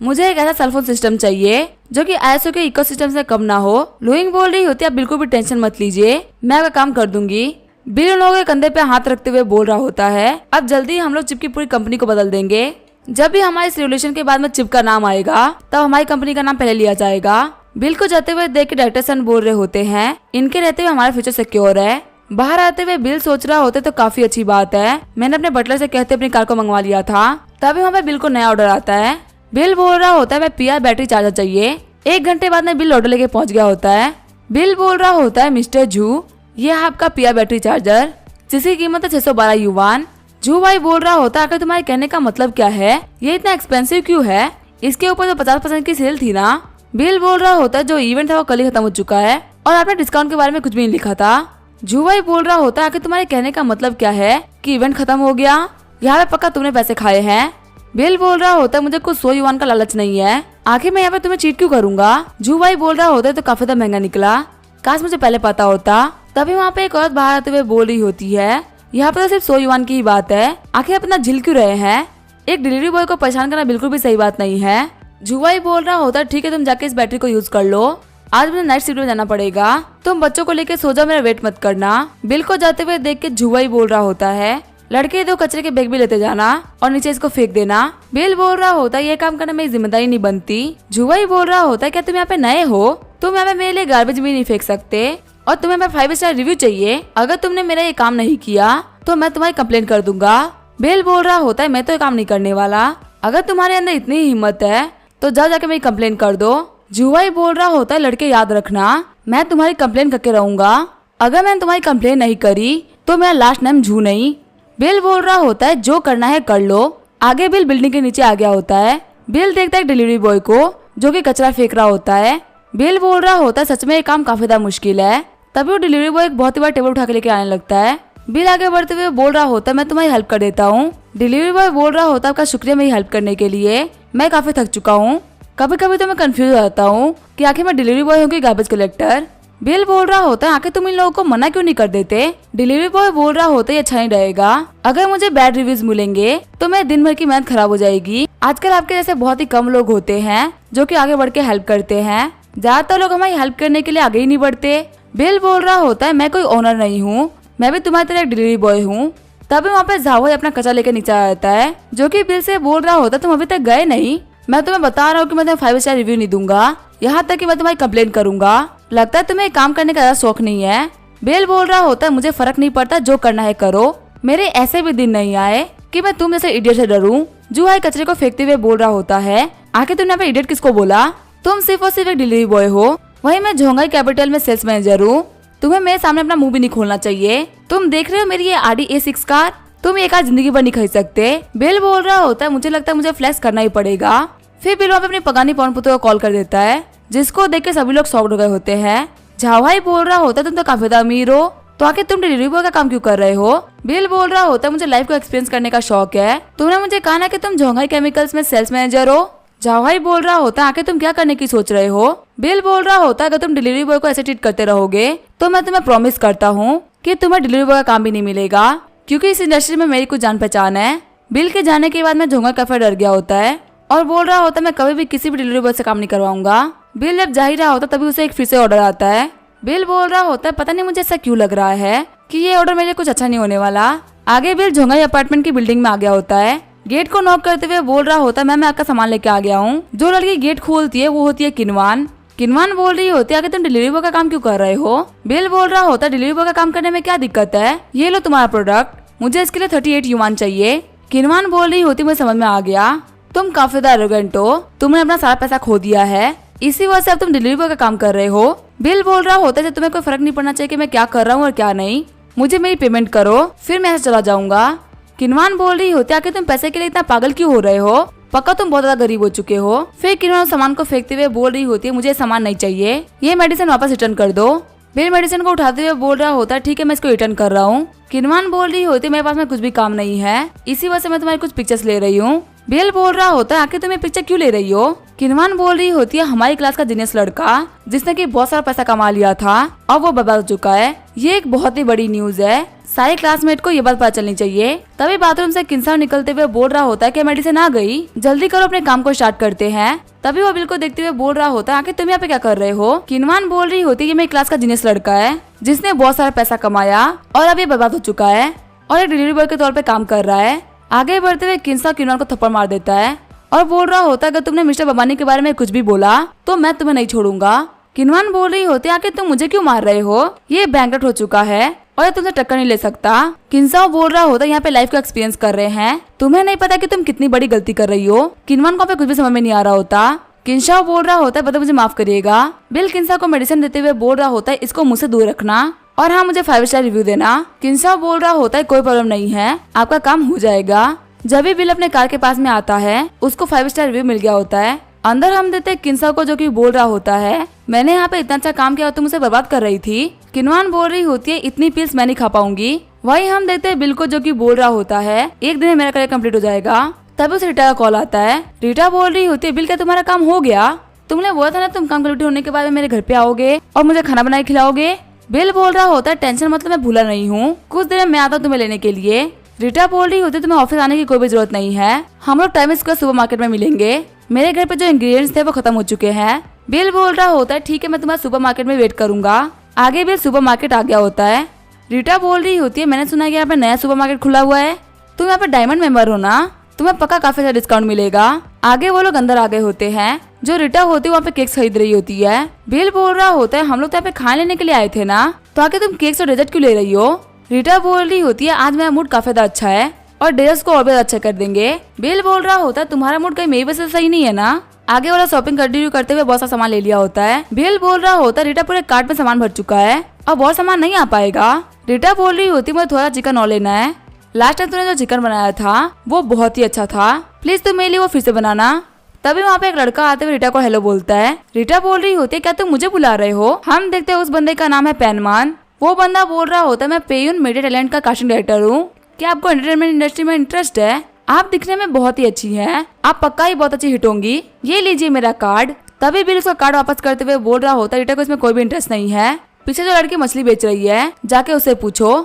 मुझे एक ऐसा सेलफोन सिस्टम चाहिए जो कि आईएसओ के इकोसिस्टम से कम ना हो। लुइंग बोल रही होती आप बिल्कुल भी टेंशन मत लीजिए, मैं आपका काम कर दूंगी। बिल उन लोगों के कंधे पे हाथ रखते हुए बोल रहा होता है अब जल्दी हम लोग चिप की पूरी कंपनी को बदल देंगे, जब भी हमारे इस रेवोल्यूशन के बाद में चिप का नाम आएगा तब हमारी कंपनी का नाम पहले लिया जाएगा। बिल को जाते हुए देख के डायरेक्टर सन बोल रहे होते हैं इनके रहते हुए हमारा फ्यूचर सिक्योर है। बाहर आते हुए बिल सोच रहा होते तो काफी अच्छी बात है, मैंने अपने बटलर से कहते अपनी कार को मंगवा लिया था, तभी वहाँ पे बिल को नया ऑर्डर आता है। बिल बोल रहा होता है मैं पीआर बैटरी चार्जर चाहिए। 1 घंटे बाद में बिल ऑर्डर लेके पहुंच गया होता है। बिल बोल रहा होता है मिस्टर जू ये है आपका पीआर बैटरी चार्जर जिसकी कीमत है 612 युवान। जू भाई बोल रहा होता है तुम्हारे कहने का मतलब क्या है, ये इतना एक्सपेंसिव क्यों है, इसके ऊपर तो 50% की सेल थी ना। बिल बोल रहा होता है जो इवेंट था वो कल ही खत्म हो चुका है और आपने डिस्काउंट के बारे में कुछ भी नहीं लिखा था। जू भाई बोल रहा होता है तुम्हारे कहने का मतलब क्या है कि इवेंट खत्म हो गया। यहाँ पे पक्का तुमने पैसे खाए हैं। बिल बोल रहा होता है मुझे कुछ 100 युआन का लालच नहीं है, आखिर मैं यहाँ पे तुम्हें चीट क्यों करूंगा। जू भाई बोल रहा होता है तो काफी ज्यादा महंगा निकला, काश मुझे पहले पता होता। तभी वहाँ पे एक औरत बाहर आते हुए बोल रही होती है यहाँ पे तो सिर्फ 100 युआन की ही बात है, आखिर आप इतना झिल क्यों रहे हैं। एक डिलीवरी बॉय को परेशान करना बिल्कुल भी सही बात नहीं है। जू भाई बोल रहा होता है ठीक है तुम जाके इस बैटरी को यूज कर लो, आज मुझे नाइट शिफ्ट में जाना पड़ेगा, तुम बच्चों को लेकर सो जाओ, मेरा वेट मत करना। बिल को जाते हुए देख के जू भाई बोल रहा होता है लड़के 2 कचरे के बैग भी लेते जाना और नीचे इसको फेंक देना। बिल बोल रहा होता है ये काम करना मेरी जिम्मेदारी नहीं बनती। जू भाई बोल रहा होता है क्या तुम यहाँ पे नए हो, तुम यहाँ पे मेरे लिए गार्बेज भी नहीं फेंक सकते और तुम्हें मैं 5 स्टार रिव्यू चाहिए, अगर तुमने मेरा ये काम नहीं किया तो मैं तुम्हारी कंप्लेन कर दूंगा। बिल बोल रहा होता है मैं तो ये काम नहीं करने वाला, अगर तुम्हारे अंदर इतनी हिम्मत है तो जाओ जाके मेरी कंप्लेन कर दो। जू भाई बोल रहा होता है लड़के याद रखना मैं तुम्हारी कंप्लेन करके रहूंगा, अगर मैंने तुम्हारी कंप्लेन नहीं करी तो मेरा लास्ट नेम जू नहीं। बिल बोल रहा होता है जो करना है कर लो। आगे बिल बिल्डिंग के नीचे आ गया होता है। बिल देखता है एक डिलीवरी बॉय को जो कि कचरा फेंक रहा होता है। बिल बोल रहा होता है सच में ये काम काफी ज्यादा मुश्किल है। तभी वो डिलीवरी बॉय एक बहुत ही बड़ा टेबल उठा के लेके आने लगता है। बिल आगे बढ़ते हुए बोल रहा होता है मैं तुम्हारी हेल्प कर देता हूँ। डिलीवरी बॉय बोल रहा होता है आपका शुक्रिया मेरी हेल्प करने के लिए, मैं काफी थक चुका हूँ, कभी कभी तो मैं कंफ्यूज हो जाता हूँ कि आखिर मैं डिलीवरी बॉय हूँ कि गार्बेज कलेक्टर। बिल बोल रहा होता है आखिर तुम इन लोगों को मना क्यों नहीं कर देते। डिलीवरी बॉय बोल रहा होता है ये अच्छा नहीं रहेगा, अगर मुझे बैड रिव्यूज मिलेंगे तो मैं दिन भर की मेहनत खराब हो जाएगी। आजकल आपके जैसे बहुत ही कम लोग होते हैं जो कि आगे बढ़ के हेल्प करते हैं, ज्यादातर लोग हमारी हेल्प करने के लिए आगे ही नहीं बढ़ते। बिल बोल रहा होता है मैं कोई ओनर नहीं हूँ, मैं भी तुम्हारी तरह एक डिलीवरी बॉय हूँ। तभी वहाँ पे झाओ अपना कचरा लेकर नीचे आ जाता है, जो कि बिल से बोल रहा होता है तुम अभी तक गए नहीं, मैं तुम्हें बता रहा हूँ कि मैं तुम्हें 5 स्टार रिव्यू नहीं दूंगा, यहाँ तक कि मैं तुम्हारी कंप्लेन करूंगा। लगता है तुम्हें काम करने का ज्यादा शौक नहीं है। बिल बोल रहा होता है मुझे फर्क नहीं पड़ता, जो करना है करो, मेरे ऐसे भी दिन नहीं आए कि मैं तुम जैसे इडियट से डरूं। जू भाई कचरे को फेंकते हुए बोल रहा होता है आखिर तुमने यहाँ पे इडियट किसको बोला, तुम सिर्फ और सिर्फ एक डिलीवरी बॉय हो, वही मैं झोंगाई कैपिटल में सेल्स मैनेजर हूँ, तुम्हें मेरे सामने अपना मुंह भी नहीं खोलना चाहिए। तुम देख रहे हो मेरी ये आडी A6 कार, तुम ये कार जिंदगी भर नहीं खरीद सकते। बिल बोल रहा होता है मुझे लगता है मुझे फ्लेक्स करना ही पड़ेगा। फिर बिल वहाँ पे अपनी पगानी पवन पुत्र को कॉल कर देता है, जिसको देख के सभी लोग शॉक्ड हो गए होते हैं। झाओ भाई बोल रहा होता है तुम तो काफी ज्यादा अमीर हो, तो आखिर तुम डिलीवरी बॉय का काम क्यों कर रहे हो। बिल बोल रहा होता है मुझे लाइफ को एक्सपीरियंस करने का शौक है, तुमने मुझे कहा ना कि तुम झोंगाई केमिकल्स में सेल्स मैनेजर हो। झाओ भाई बोल रहा होता है आखिर तुम क्या करने की सोच रहे हो। बिल बोल रहा होता है अगर तुम डिलीवरी बॉय को ऐसे ट्रीट करते रहोगे तो मैं तुम्हें प्रॉमिस करता हूँ कि तुम्हें डिलीवरी बॉय का काम भी नहीं मिलेगा, क्योंकि इस इंडस्ट्री में मेरी कुछ जान पहचान है। बिल के जाने के बाद मैं झोंगा काफी डर गया होता है और बोल रहा होता है मैं कभी भी किसी भी डिलीवरी बॉय से काम नहीं करवाऊंगा। बिल जब जा ही रहा होता तभी उसे एक फिर से ऑर्डर आता है। बिल बोल रहा होता है पता नहीं मुझे ऐसा क्यों लग रहा है कि ये ऑर्डर मेरे लिए कुछ अच्छा नहीं होने वाला। आगे बिल झोंगाई अपार्टमेंट की बिल्डिंग में आ गया होता है। गेट को नॉक करते हुए बोल रहा होता है मैं आपका सामान लेके आ गया हूँ। जो लड़की गेट खोलती है वो होती है किनवान। किनवान बोल रही होती है आगे तुम डिलीवरी बॉय का काम क्यों कर रहे हो। बिल बोल रहा होता है डिलीवरी बॉय का काम करने में क्या दिक्कत है, ये लो तुम्हारा प्रोडक्ट, मुझे इसके लिए 38 युआन चाहिए। किनवान बोल रही होती मुझे समझ में आ गया, तुम काफी ज्यादा एरोगेंट हो, तुमने अपना सारा पैसा खो दिया है, इसी वजह से अब तुम डिलीवरी बॉय का काम कर रहे हो। बिल बोल रहा होता है तुम्हें कोई फर्क नहीं पड़ना चाहिए कि मैं क्या कर रहा हूँ और क्या नहीं, मुझे मेरी पेमेंट करो फिर मैं ऐसे चला जाऊंगा। किनवान बोल रही होती है आखिर तुम पैसे के लिए इतना पागल क्यों हो रहे हो, पक्का तुम बहुत ज्यादा गरीब हो चुके हो। फिर किनवान सामान को फेंकते हुए बोल रही होती है मुझे सामान नहीं चाहिए, ये मेडिसिन वापस रिटर्न कर दो। बिल मेडिसिन को उठाते हुए बोल रहा होता है ठीक है मैं इसको रिटर्न कर रहा हूँ। किनवान बोल रही होती है मेरे पास में कुछ भी काम नहीं है, इसी वजह से मैं तुम्हारी कुछ पिक्चर्स ले रही हूँ। बिल बोल रहा होता है आखिर तुम ये पिक्चर क्यों ले रही हो। किनवान बोल रही होती है हमारी क्लास का जीनियस लड़का जिसने कि बहुत सारा पैसा कमा लिया था और वो बर्बाद हो चुका है, ये एक बहुत ही बड़ी न्यूज है, सारे क्लासमेट को ये बात पता चलनी चाहिए। तभी बाथरूम से किन्सा निकलते हुए बोल रहा होता है कि मेडिसिन आ गई, जल्दी करो अपने काम को स्टार्ट करते हैं। तभी वो बिल को देखते हुए बोल रहा होता है आखिर तुम यहाँ पे क्या कर रहे हो। किनवान बोल रही होती है ये मेरी क्लास का जीनियस लड़का है जिसने बहुत सारा पैसा कमाया और अब ये बर्बाद हो चुका है और एक डिलीवरी बॉय के तौर पे काम कर रहा है। आगे बढ़ते हुए किन्सा किनवान को थप्पड़ मार देता है और बोल रहा होता है अगर तुमने मिस्टर बबानी के बारे में कुछ भी बोला तो मैं तुम्हें नहीं छोड़ूंगा। किनवान बोल रही होती है आखिर तुम मुझे क्यों मार रहे हो, ये बैंकरप्ट हो चुका है और ये तुमसे टक्कर नहीं ले सकता। किन्साओ बोल रहा होता है यहाँ पे लाइफ का एक्सपीरियंस कर रहे हैं, तुम्हें नहीं पता कि तुम कितनी बड़ी गलती कर रही हो। किनवान को पे कुछ भी समझ में नहीं आ रहा होता। किन्साओ बोल रहा होता है पता मुझे माफ करिएगा। बिल किन्सा को मेडिसिन देते हुए बोल रहा होता है इसको मुझसे दूर रखना और हाँ मुझे 5 स्टार रिव्यू देना। किन्साओ बोल रहा होता है कोई प्रॉब्लम नहीं है, आपका काम हो जाएगा। जब भी बिल अपने कार के पास में आता है उसको 5 स्टार रिव्यू मिल गया होता है। अंदर हम देते किन्सा को जो कि बोल रहा होता है मैंने यहाँ पे इतना अच्छा काम किया और तुम मुझे बर्बाद कर रही थी। किनवान बोल रही होती है इतनी पिल्स मैं नहीं खा पाऊंगी, वही हम देखते हैं बिल को, जो कि बोल रहा होता है एक दिन में मेरा करियर कंप्लीट हो जाएगा। तभी उसे रीटा का कॉल आता है। रीटा बोल रही होती है, बिल क्या तुम्हारा काम हो गया? तुमने बोला था ना तुम काम कंप्लीट होने के बाद मेरे घर पे आओगे और मुझे खाना बना के खिलाओगे। बिल बोल रहा होता है, टेंशन मतलब मैं भूला नहीं हूँ, कुछ देर में मैं आता हूँ तुम्हें लेने के लिए। रीटा बोल रही होती है, तुम्हें ऑफिस आने की कोई भी जरूरत नहीं है, हम लोग टाइम स्क्वायर सुपरमार्केट में मिलेंगे। मेरे घर पे जो इंग्रेडिएंट्स थे वो खत्म हो चुके हैं। बिल बोल रहा होता है, ठीक है मैं तुम्हारा सुपरमार्केट में वेट करूंगा। आगे बिल सुपरमार्केट आ गया होता है। रीटा बोल रही होती है, मैंने सुना है कि यहाँ पे नया सुपरमार्केट खुला हुआ है, तुम यहाँ पे डायमंड मेंबर हो ना, तुम्हें पक्का काफी सारा डिस्काउंट मिलेगा। आगे वो लोग अंदर आ गए होते हैं। जो रीटा होती है वहाँ पे केक्स खरीद रही होती है। बिल बोल रहा होता है, हम लोग तो यहाँ पे खाने लेने के लिए आए थे ना, तो आगे तुम केक्स और डेजर्ट क्यों ले रही हो? रीटा बोल रही होती है, आज मेरा मूड काफी ज्यादा अच्छा है और डेजर्ट को और भी अच्छा कर देंगे। बिल बोल रहा होता है, तुम्हारा मूड कहीं मेरी वजह से सही नहीं है ना? आगे वाला शॉपिंग कंटिन्यू करते हुए बहुत सा सामान ले लिया होता है। बिल बोल रहा होता है, रीटा पूरे कार्ट में सामान भर चुका है और बहुत सामान नहीं आ पाएगा। रीटा बोल रही होती, मुझे थोड़ा चिकन और लेना है, लास्ट टाइम तूने जो चिकन बनाया था वो बहुत ही अच्छा था, प्लीज तुम मेरे लिए वो फिर से बनाना। तभी वहाँ पे एक लड़का आते हुए रीटा को हेलो बोलता है। रीटा बोल रही होती है, क्या तुम मुझे बुला रहे हो? हम देखते हैं उस बंदे का नाम है पेनमान। वो बंदा बोल रहा होता है, मैं पेयून मीडिया टैलेंट का कास्टिंग डायरेक्टर हूँ, क्या आपको एंटरटेनमेंट इंडस्ट्री में इंटरेस्ट है? आप दिखने में बहुत ही अच्छी हैं, आप पक्का ही बहुत अच्छी हिट होंगी, ये लीजिए मेरा कार्ड। तभी बिल उसका कार्ड वापस करते हुए बोल रहा होता है, रीटा को इसमें कोई भी इंटरेस्ट नहीं है, पीछे जो लड़की मछली बेच रही है जाके उसे पूछो।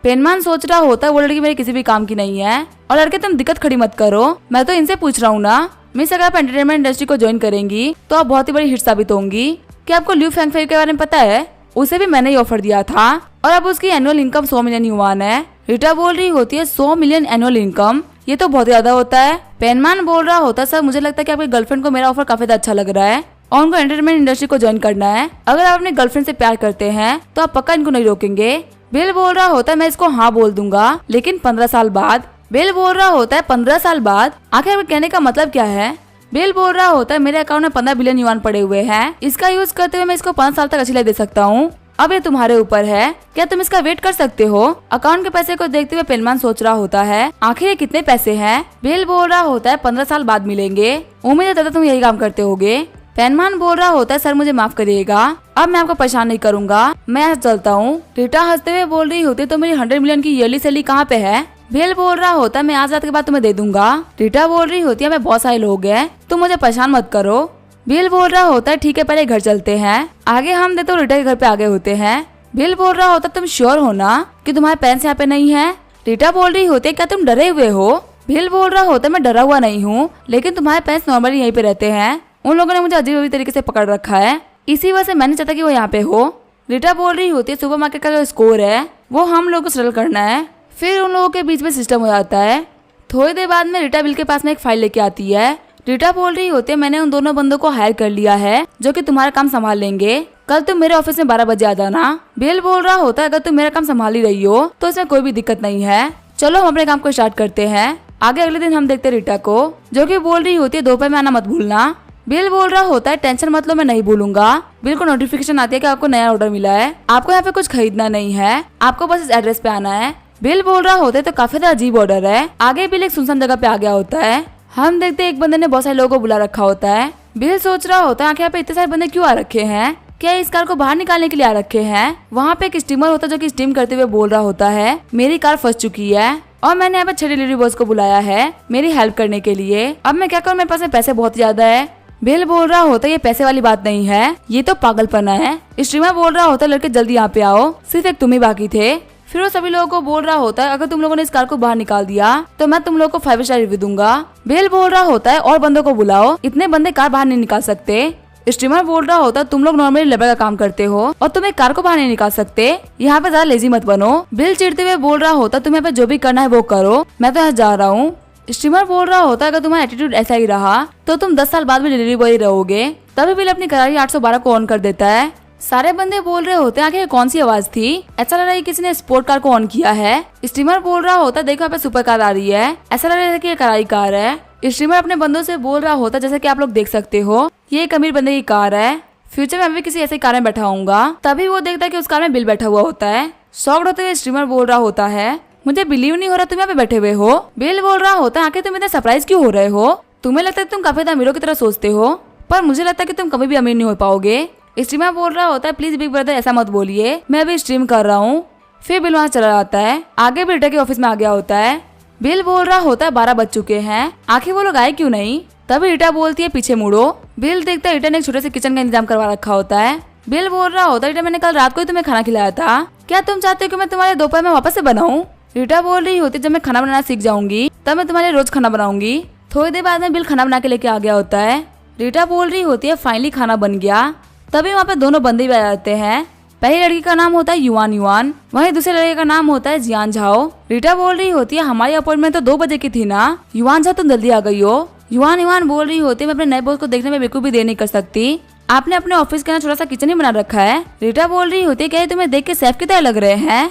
पेनमान सोच रहा होता है, वो लड़की मेरे किसी भी काम की नहीं है और लड़के तुम दिक्कत खड़ी मत करो, मैं तो इनसे पूछ रहा हूँ ना, मिस अगर आप एंटरटेनमेंट इंडस्ट्री को ज्वाइन करेंगी तो आप बहुत ही बड़ी हिट साबित होंगी। क्या आपको ल्यू फैंगफेई के बारे में पता है? उसे भी मैंने ही ऑफर दिया था और अब उसकी एनुअल इनकम 100 मिलियन युआन है। रीटा बोल रही होती है, 100 मिलियन एनुअल इनकम, ये तो बहुत ज्यादा होता है। पेनमान बोल रहा होता है, सर मुझे लगता है कि आपकी गर्लफ्रेंड को मेरा ऑफर काफी अच्छा लग रहा है और उनको एंटरटेनमेंट इंडस्ट्री को ज्वाइन करना है। अगर आप अपने गर्लफ्रेंड से प्यार करते हैं तो आप पक्का इनको नहीं रोकेंगे। बिल बोल रहा होता है, मैं इसको हाँ बोल दूंगा, लेकिन 15 साल बाद। बिल बोल रहा होता है, 15 साल बाद? आखिर आपके कहने का मतलब क्या है? बिल बोल रहा होता है, मेरे अकाउंट में 15 बिलियन युआन पड़े हुए हैं, इसका यूज करते हुए मैं इसको 5 साल तक अच्छी लाइफ दे सकता हूँ, अब ये तुम्हारे ऊपर है, क्या तुम इसका वेट कर सकते हो? अकाउंट के पैसे को देखते हुए पेनमान सोच रहा होता है, आखिर ये कितने पैसे हैं? बिल बोल रहा होता है, 15 साल बाद मिलेंगे, उम्मीद है दादा तुम यही काम करते होगे। पेनमान बोल रहा होता है, सर मुझे माफ करिएगा, अब मैं आपको परेशान नहीं करूंगा, मैं आज चलता हूँ। रीटा हंसते हुए बोल रही होती है, तो मेरी 100 मिलियन की ईयरली सैलरी कहाँ पे है? बिल बोल रहा होता है, मैं आज रात के बाद तुम्हें दे दूंगा। रीटा बोल रही होती है, मैं बहुत सारे लोग हैं, तुम मुझे परेशान मत करो। बिल बोल रहा होता है, ठीक है पहले घर चलते हैं। आगे हम देखते रीटा के घर पे आगे होते हैं। बिल बोल रहा होता है, तुम श्योर हो ना कि तुम्हारे पेरेंट्स यहाँ पे नहीं है? रीटा बोल रही होती है, क्या तुम डरे हुए हो? बिल बोल रहा होता है, मैं डरा हुआ नहीं हूँ, लेकिन तुम्हारे पेरेंट्स नॉर्मली यहीं पे रहते हैं, उन लोगों ने मुझे अजीब अजीब तरीके से पकड़ रखा है, इसी वजह से मैंने चाहता कि वो यहाँ पे हो। रीटा बोल रही होती है, सुपरमार्केट का जो स्कोर है वो हम लोग को सेटल करना है, फिर उन लोगों के बीच में सिस्टम हो जाता है। थोड़ी देर बाद में रीटा बिल के पास में एक फाइल लेके आती है। रीटा बोल रही होती है, मैंने उन दोनों बंदों को हायर कर लिया है जो कि तुम्हारा काम संभाल लेंगे, कल तुम मेरे ऑफिस में 12 बजे आ जाना। बिल बोल रहा होता है, अगर तुम मेरा काम संभाल ही रही हो तो इसमें कोई भी दिक्कत नहीं है, चलो हम अपने काम को स्टार्ट करते हैं। आगे अगले दिन हम देखते रीटा को, जो कि बोल रही होती है, दोपहर में आना मत भूलना। बिल बोल रहा होता है, टेंशन मत लो मैं नहीं भूलूंगा। बिल को नोटिफिकेशन आती है कि आपको नया ऑर्डर मिला है, आपको यहाँ पे कुछ खरीदना नहीं है, आपको बस इस एड्रेस पे आना है। बिल बोल रहा होता है, तो काफी अजीब ऑर्डर है। आगे बिल एक सुनसान जगह पे आ गया होता है। हम देखते एक बंदे ने बहुत सारे लोगों को बुला रखा होता है। बिल सोच रहा होता है, आखिर यहाँ पे इतने सारे बंदे क्यों आ रखे हैं, क्या इस कार को बाहर निकालने के लिए आ रखे हैं? वहाँ पे एक स्टीमर होता है जो कि स्टीम करते हुए बोल रहा होता है, मेरी कार फंस चुकी है और मैंने यहाँ पे 6 डिलीवरी बॉयज को बुलाया है मेरी हेल्प करने के लिए, अब मैं क्या करूँ, मेरे पास में पैसे बहुत ज्यादा है। बिल बोल रहा होता है, ये पैसे वाली बात नहीं है, ये तो पागलपना है। स्टीमर बोल रहा होता है, लड़के जल्दी यहाँ पे आओ, सिर्फ एक तुम ही बाकी थे। फिर वो सभी लोगों को बोल रहा होता है, अगर तुम लोगों ने इस कार को बाहर निकाल दिया तो मैं तुम लोगों को 5 स्टार रिव्यू दूंगा। बिल बोल रहा होता है, और बंदों को बुलाओ, इतने बंदे कार बाहर नहीं निकाल सकते। स्टीमर बोल रहा होता है, तुम लोग नॉर्मली लेबर का काम करते हो और तुम एक कार को बाहर नहीं निकाल सकते, यहाँ पे ज्यादा लेजी मत बनो। बिल चिढ़ते हुए बोल रहा होता है, तुम्हें पे जो भी करना है वो करो, मैं तो यहाँ जा रहा हूँ। स्टीमर बोल रहा होता है, अगर तुम्हारा एटीट्यूड ऐसा ही रहा तो तुम 10 साल बाद भी डिलीवरी बॉय रहोगे। तभी बिल अपनी करारी 812 को ऑन कर देता है। सारे बंदे बोल रहे होते हैं, आखिर कौन सी आवाज थी, ऐसा लग रहा है किसी ने स्पोर्ट कार को ऑन किया है। स्टीमर बोल रहा होता है, देखो यहाँ पे सुपर कार आ रही है, ऐसा लग रहा है कि ये करारी कार है। स्टीमर अपने बंदों से बोल रहा होता है, जैसे कि आप लोग देख सकते हो ये एक अमीर बंदे की कार है, फ्यूचर में मैं भी किसी ऐसी कार में बैठा होऊंगा। तभी वो देखता है कि उस कार में बिल बैठा हुआ होता है। शॉक्ड होते हुए स्टीमर बोल रहा होता है, मुझे बिलीव नहीं हो रहा तुम यहाँ पे बैठे हुए हो। बिल बोल रहा होता है, आखिर तुम इतने सरप्राइज क्यों हो रहे हो, तुम्हें लगता है तुम काफी अमीरों की तरह सोचते हो, पर मुझे लगता है कि तुम कभी भी अमीर नहीं हो पाओगे। स्टीमर बोल रहा होता है, प्लीज बिग ब्रदर ऐसा मत बोलिए, मैं अभी स्ट्रीम कर रहा हूँ। फिर बिल वहाँ चला जाता है। आगे भी रीटा के ऑफिस में आ गया होता है। बिल बोल रहा होता है 12 बज चुके हैं, आखिर वो लोग आए क्यों नहीं। तभी रीटा बोलती है पीछे मुड़ो। बिल देखता है रीटा ने एक छोटे से किचन का इंतजाम करवा रखा होता है। बिल बोल रहा होता है रीटा मैंने कल रात को ही तुम्हें खाना खिलाया था, क्या तुम चाहते हो कि मैं तुम्हारे दोपहर में वापस से बनाऊं। रीटा बोल रही होती जब मैं खाना बनाना सीख जाऊंगी तब मैं तुम्हारे रोज खाना बनाऊंगी। थोड़ी देर बाद में बिल खाना बना के लेके आ गया होता है। रीटा बोल रही होती है फाइनली खाना बन गया। तभी वहाँ पे दोनों बंदे भी आ जाते हैं। पहली लड़की का नाम होता है युआन युआन, वहीं दूसरे लड़के का नाम होता है जियान झाओ। रीटा बोल रही होती है हमारी अपॉइंटमेंट तो 2 बजे की थी ना, युआन झाओ तुम जल्दी आ गई हो। युआन युआन बोल रही होती है मैं अपने नए बॉस को देखने में बिल्कुल भी देर नहीं कर सकती, आपने अपने ऑफिस के ना छोटा सा किचन ही बना रखा है। रीटा बोल रही होती है क्या तुम्हें देख के शेफ की तरह लग रहे हैं।